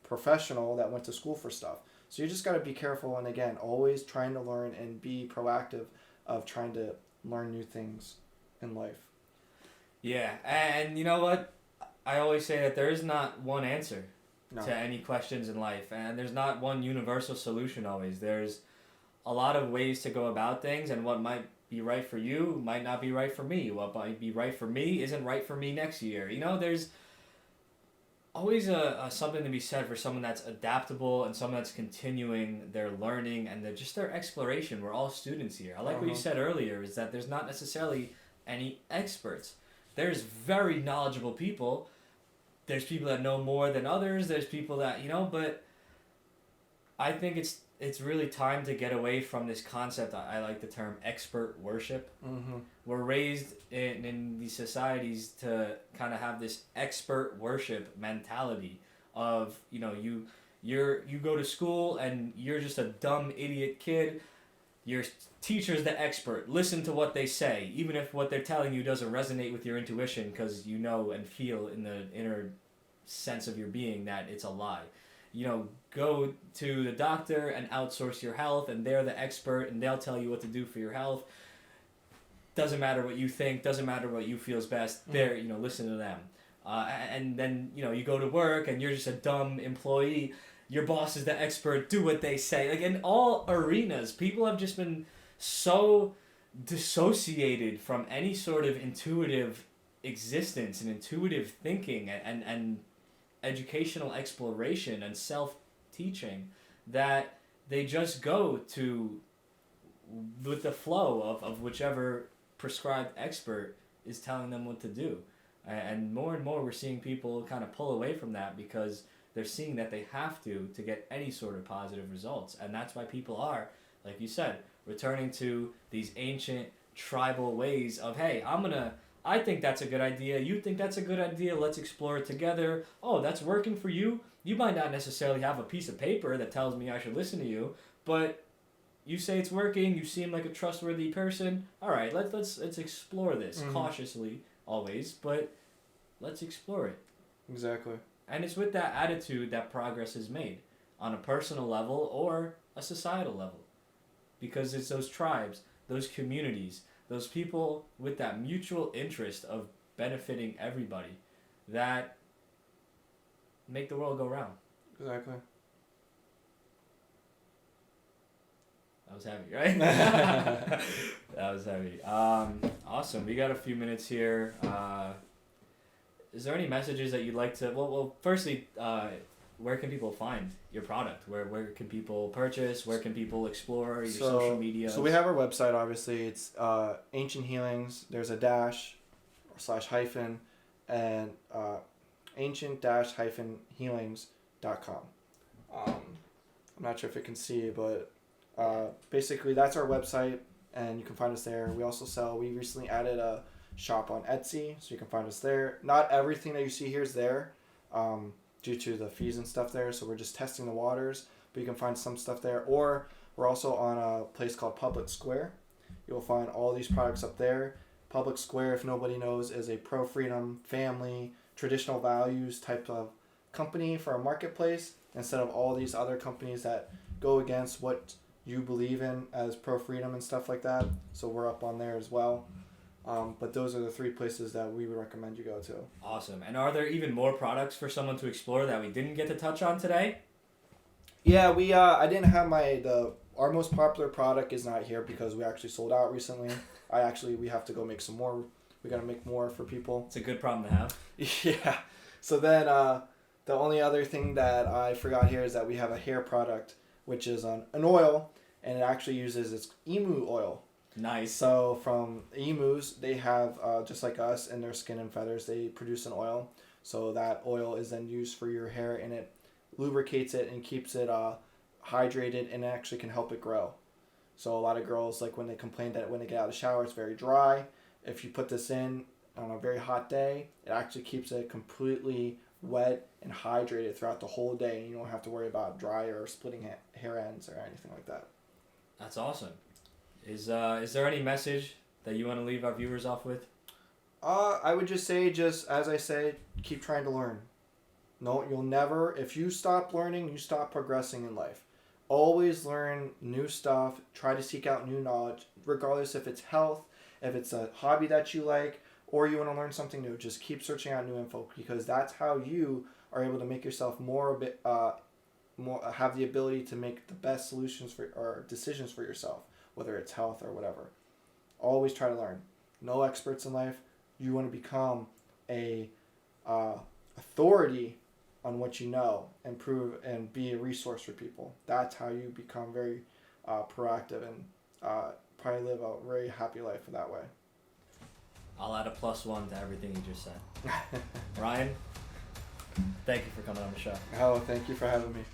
professional that went to school for stuff. So you just got to be careful, and again, always trying to learn and be proactive of trying to learn new things in life. Yeah, and you know what? I always say that there is not one answer to any questions in life, and there's not one universal solution always. There's a lot of ways to go about things, and what might be right for you might not be right for me. What might be right for me isn't right for me next year. There's always something to be said for someone that's adaptable and someone that's continuing their learning and their exploration. We're all students here. I like what you said earlier, is that there's not necessarily any experts. There's very knowledgeable people. There's people that know more than others. There's people that, but I think it's it's really time to get away from this concept. I like the term expert worship. Mm-hmm. We're raised in these societies to kind of have this expert worship mentality of, you go to school and you're just a dumb idiot kid. Your teacher's the expert. Listen to what they say, even if what they're telling you doesn't resonate with your intuition, because you know and feel in the inner sense of your being that it's a lie. Go to the doctor and outsource your health, and they're the expert, and they'll tell you what to do for your health. Doesn't matter what you think, doesn't matter what you feels best. There, listen to them. And then, you go to work, and you're just a dumb employee. Your boss is the expert. Do what they say. Like, in all arenas, people have just been so dissociated from any sort of intuitive existence and intuitive thinking and educational exploration and self-teaching, that they just go to with the flow of whichever prescribed expert is telling them what to do. And more we're seeing people kind of pull away from that because they're seeing that they have to get any sort of positive results. And that's why people are, like you said, returning to these ancient tribal ways of, hey, I think that's a good idea. You think that's a good idea. Let's explore it together. Oh, that's working for you. You might not necessarily have a piece of paper that tells me I should listen to you, but you say it's working. You seem like a trustworthy person. All right, let's explore this cautiously, always, but let's explore it. Exactly. And it's with that attitude that progress is made on a personal level or a societal level, because it's those tribes, those communities, those people with that mutual interest of benefiting everybody that make the world go round. Exactly. That was heavy, right? That was heavy. Awesome. We got a few minutes here. Is there any messages that you'd like to... Well, firstly, where can people find your product? Where can people purchase? Where can people explore your social media? So we have our website, obviously. It's Ancient Healings. There's a dash / hyphen and ancient-healings.com. I'm not sure if you can see, but basically that's our website, and you can find us there. We also we recently added a shop on Etsy, so you can find us there. Not everything that you see here is there, due to the fees and stuff there, so we're just testing the waters, but you can find some stuff there. Or we're also on a place called Public Square. You'll find all these products up there. Public Square, if nobody knows, is a pro-freedom, family, traditional values type of company for a marketplace, instead of all these other companies that go against what you believe in as pro-freedom and stuff like that. So we're up on there as well. But those are the 3 places that we would recommend you go to. Awesome. And are there even more products for someone to explore that we didn't get to touch on today? Yeah, I didn't have our most popular product is not here because we actually sold out recently. We have to go make some more. We got to make more for people. It's a good problem to have. Yeah. So then the only other thing that I forgot here is that we have a hair product, which is an oil, and it actually uses its emu oil. Nice. So from emus, they have, just like us, in their skin and feathers, they produce an oil. So that oil is then used for your hair, and it lubricates it and keeps it hydrated, and actually can help it grow. So a lot of girls, like when they complain that when they get out of the shower, it's very dry. If you put this in on a very hot day, it actually keeps it completely wet and hydrated throughout the whole day. You don't have to worry about dry or splitting hair ends or anything like that. That's awesome. Is there any message that you want to leave our viewers off with? I would just say, as I said, keep trying to learn. No, you'll never, if you stop learning, you stop progressing in life. Always learn new stuff. Try to seek out new knowledge, regardless if it's health, if it's a hobby that you like, or you want to learn something new. Just keep searching out new info, because that's how you are able to make yourself more have the ability to make the best solutions or decisions for yourself, whether it's health or whatever. Always try to learn. No experts in life. You want to become a authority on what you know and prove and be a resource for people. That's how you become very proactive and probably live a very happy life that way. I'll add a +1 to everything you just said. Ryan, thank you for coming on the show. Oh, thank you for having me.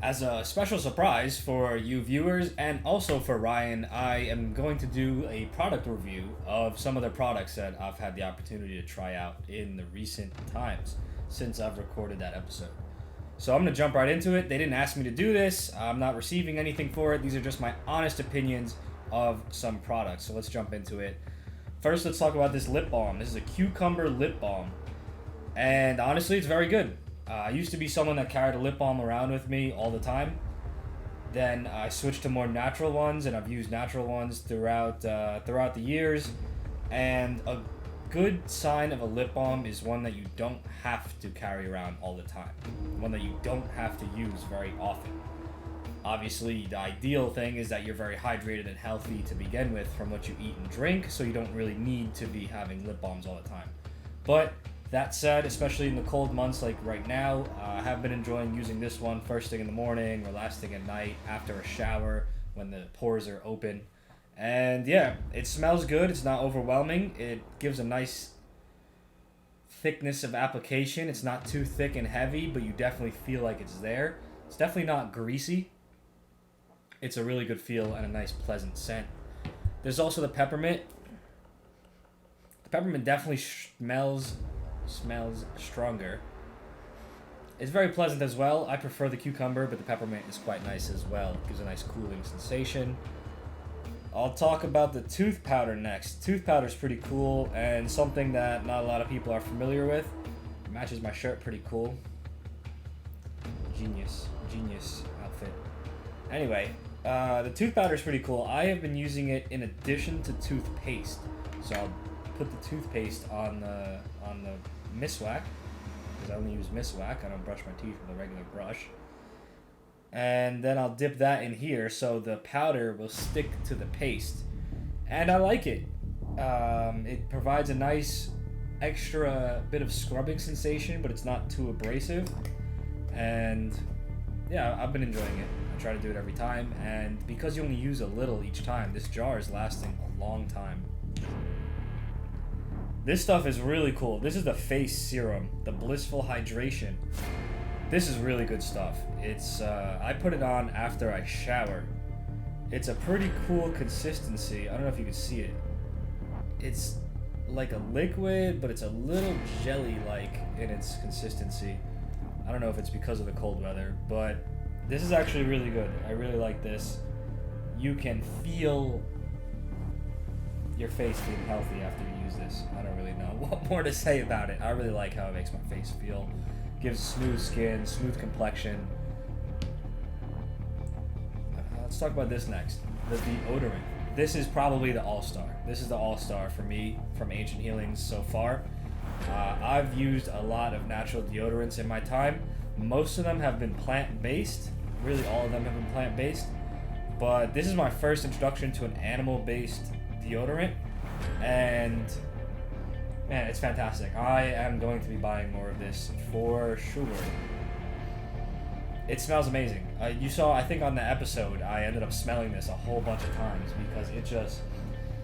As a special surprise for you viewers and also for Ryan, I am going to do a product review of some of the products that I've had the opportunity to try out in the recent times since I've recorded that episode. So I'm going to jump right into it. They didn't ask me to do this. I'm not receiving anything for it. These are just my honest opinions of some products. So let's jump into it. First, let's talk about this lip balm. This is a cucumber lip balm. And honestly, it's very good. I used to be someone that carried a lip balm around with me all the time. Then I switched to more natural ones, and I've used natural ones throughout the years. And a good sign of a lip balm is one that you don't have to carry around all the time. One that you don't have to use very often. Obviously, the ideal thing is that you're very hydrated and healthy to begin with from what you eat and drink, so you don't really need to be having lip balms all the time. But that said, especially in the cold months like right now, I have been enjoying using this one first thing in the morning or last thing at night after a shower when the pores are open. And yeah, it smells good. It's not overwhelming. It gives a nice thickness of application. It's not too thick and heavy, but you definitely feel like it's there. It's definitely not greasy. It's a really good feel and a nice pleasant scent. There's also the peppermint. The peppermint definitely smells stronger. It's very pleasant as well. I prefer the cucumber, but the peppermint is quite nice as well. It gives a nice cooling sensation. I'll talk about the tooth powder next. Tooth powder is pretty cool and something that not a lot of people are familiar with. It matches my shirt pretty cool. Genius outfit. Anyway, the tooth powder is pretty cool. I have been using it in addition to toothpaste. So I'll put the toothpaste on the miswak, because I only use miswak. I don't brush my teeth with a regular brush. And then I'll dip that in here so the powder will stick to the paste. And I like it. It provides a nice extra bit of scrubbing sensation, but it's not too abrasive. And yeah, I've been enjoying it. I try to do it every time. And because you only use a little each time, this jar is lasting a long time. This stuff is really cool. This is the face serum, the Blissful Hydration. This is really good stuff. It's I put it on after I shower. It's a pretty cool consistency. I don't know if you can see it. It's like a liquid, but it's a little jelly-like in its consistency. I don't know if it's because of the cold weather, but this is actually really good. I really like this. You can feel your face being healthy after you use this. I don't really know what more to say about it. I really like how it makes my face feel. Gives smooth skin, smooth complexion. Let's talk about this next. The deodorant. This is probably the all-star. This is the all-star for me from Ancient Healings so far. I've used a lot of natural deodorants in my time. Most of them have been plant-based. Really all of them have been plant-based. But this is my first introduction to an animal-based deodorant, and man, it's fantastic. I am going to be buying more of this for sure. It smells amazing. You saw, I think on the episode, I ended up smelling this a whole bunch of times because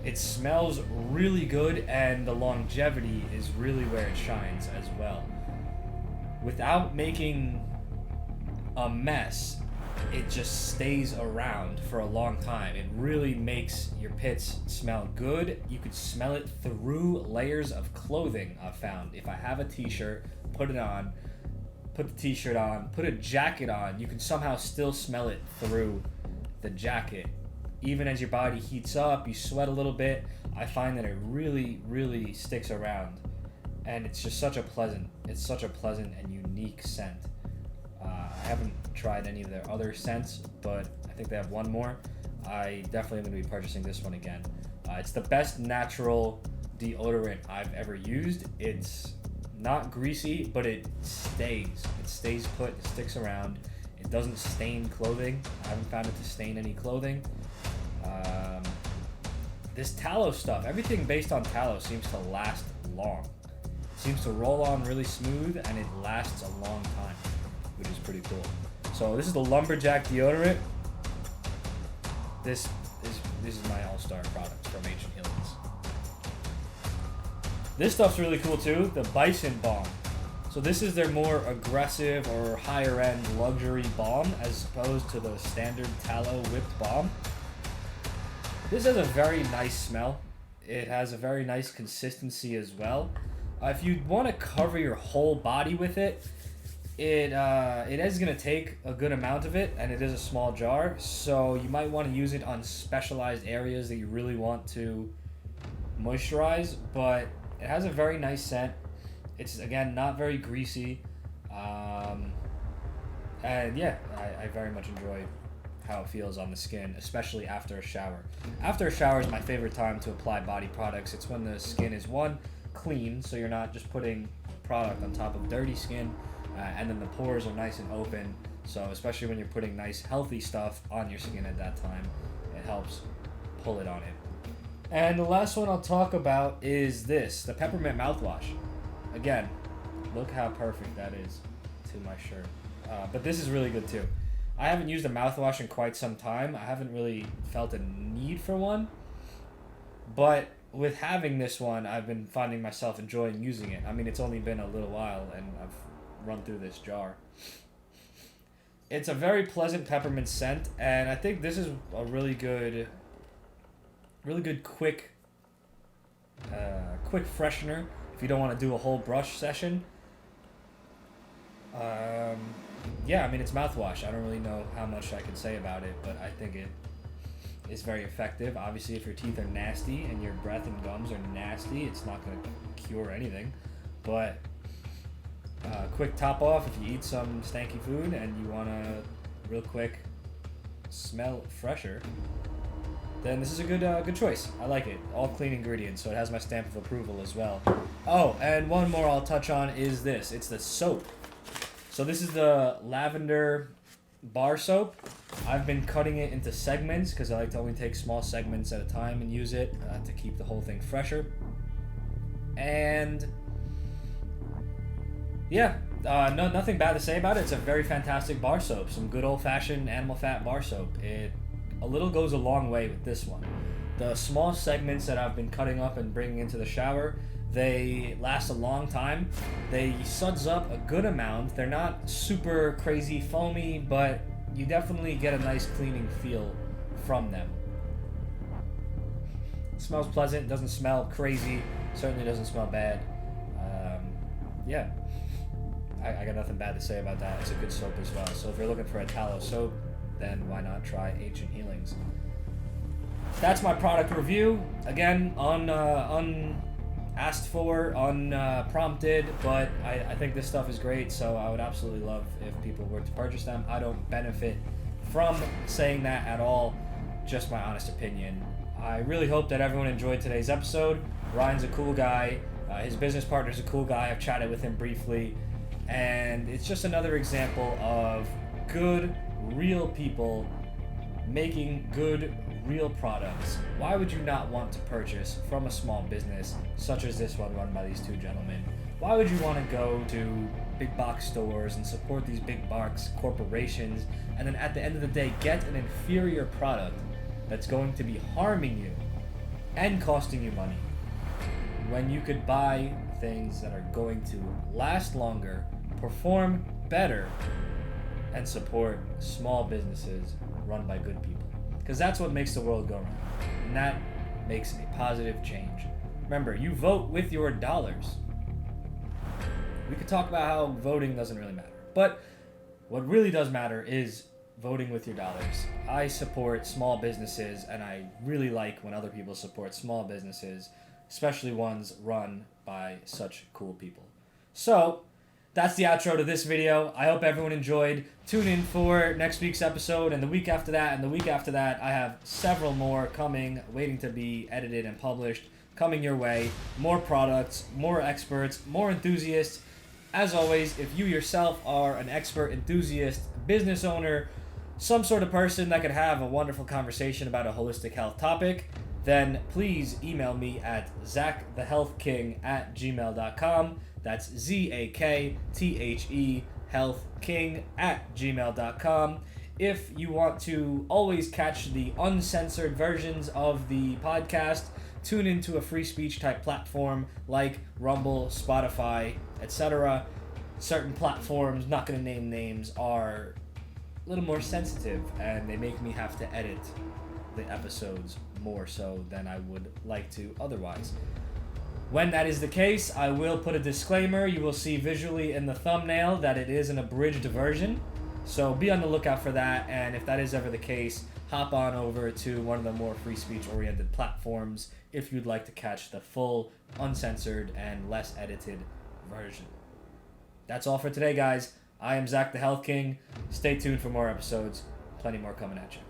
it smells really good, and the longevity is really where it shines as well. Without making a mess, it just stays around for a long time. It really makes your pits smell good. You could smell it through layers of clothing, I've found. If I have a t-shirt, put it on, put the t-shirt on, put a jacket on, you can somehow still smell it through the jacket. Even as your body heats up, you sweat a little bit, I find that it really, really sticks around. And it's just such a pleasant and unique scent. I haven't tried any of their other scents, but I think they have one more. I definitely am going to be purchasing this one again. It's the best natural deodorant I've ever used. It's not greasy, but it stays. It stays put, it sticks around. It doesn't stain clothing. I haven't found it to stain any clothing. This tallow stuff, everything based on tallow seems to last long. It seems to roll on really smooth, and it lasts a long time, which is pretty cool. So this is the Lumberjack deodorant. This is my all-star product from Ancient Healings. This stuff's really cool too, the Bison Balm. So this is their more aggressive or higher end luxury balm as opposed to the standard tallow whipped balm. This has a very nice smell. It has a very nice consistency as well. If you want to cover your whole body with it, it is going to take a good amount of it, and it is a small jar, so you might want to use it on specialized areas that you really want to moisturize, but it has a very nice scent. It's, again, not very greasy, and yeah, I very much enjoy how it feels on the skin, especially after a shower. After a shower is my favorite time to apply body products. It's when the skin is, one, clean, so you're not just putting product on top of dirty skin, and then the pores are nice and open, so especially when you're putting nice healthy stuff on your skin at that time, it helps pull it on it. And the last one I'll talk about is this, the peppermint mouthwash. Again, look how perfect that is to my shirt. But this is really good too. I haven't used a mouthwash in quite some time. I haven't really felt a need for one, but with having this one, I've been finding myself enjoying using it. I mean, it's only been a little while, and I've run through this jar. It's a very pleasant peppermint scent, and I think this is a really good quick freshener if you don't want to do a whole brush session. Yeah, I mean, it's mouthwash. I don't really know how much I can say about it, but I think it is very effective. Obviously, if your teeth are nasty and your breath and gums are nasty, it's not going to cure anything, but quick top off if you eat some stanky food and you want to real quick smell fresher, then this is a good choice. I like it. All clean ingredients, so it has my stamp of approval as well. Oh, and one more I'll touch on is this. It's the soap. So this is the lavender bar soap. I've been cutting it into segments because I like to only take small segments at a time and use it to keep the whole thing fresher. And yeah, nothing bad to say about it. It's a very fantastic bar soap. Some good old-fashioned animal fat bar soap. It a little goes a long way with this one. The small segments that I've been cutting up and bringing into the shower, they last a long time. They suds up a good amount. They're not super crazy foamy, but you definitely get a nice cleaning feel from them. It smells pleasant, doesn't smell crazy, certainly doesn't smell bad. Yeah, I got nothing bad to say about that. It's a good soap as well. So if you're looking for a tallow soap, then why not try Ancient Healings? That's my product review. Again, unasked for, unprompted, but I think this stuff is great, so I would absolutely love if people were to purchase them. I don't benefit from saying that at all, just my honest opinion. I really hope that everyone enjoyed today's episode. Ryan's a cool guy. His business partner's a cool guy. I've chatted with him briefly, and it's just another example of good, real people making good, real products. Why would you not want to purchase from a small business such as this one run by these two gentlemen? Why would you want to go to big box stores and support these big box corporations and then at the end of the day get an inferior product that's going to be harming you and costing you money when you could buy things that are going to last longer, perform better, and support small businesses run by good people? Because that's what makes the world go round, and that makes a positive change. Remember, you vote with your dollars. We could talk about how voting doesn't really matter, but what really does matter is voting with your dollars. I support small businesses, and I really like when other people support small businesses, especially ones run by such cool people. So, that's the outro to this video. I hope everyone enjoyed. Tune in for next week's episode and the week after that and the week after that. I have several more coming, waiting to be edited and published, coming your way. More products, more experts, more enthusiasts. As always, if you yourself are an expert, enthusiast, business owner, some sort of person that could have a wonderful conversation about a holistic health topic, then please email me at zakthehealthking@gmail.com. That's ZAKTHE healthking@gmail.com. If you want to always catch the uncensored versions of the podcast, tune into a free speech type platform like Rumble, Spotify, etc. certain platforms, not going to name names, are a little more sensitive, and they make me have to edit the episodes more so than I would like to otherwise. When that is the case, I will put a disclaimer. You will see visually in the thumbnail that it is an abridged version, so be on the lookout for that, and if that is ever the case, hop on over to one of the more free speech oriented platforms if you'd like to catch the full, uncensored, and less edited version. That's all for today, guys. I am Zach the Health King. Stay tuned for more episodes. Plenty more coming at you.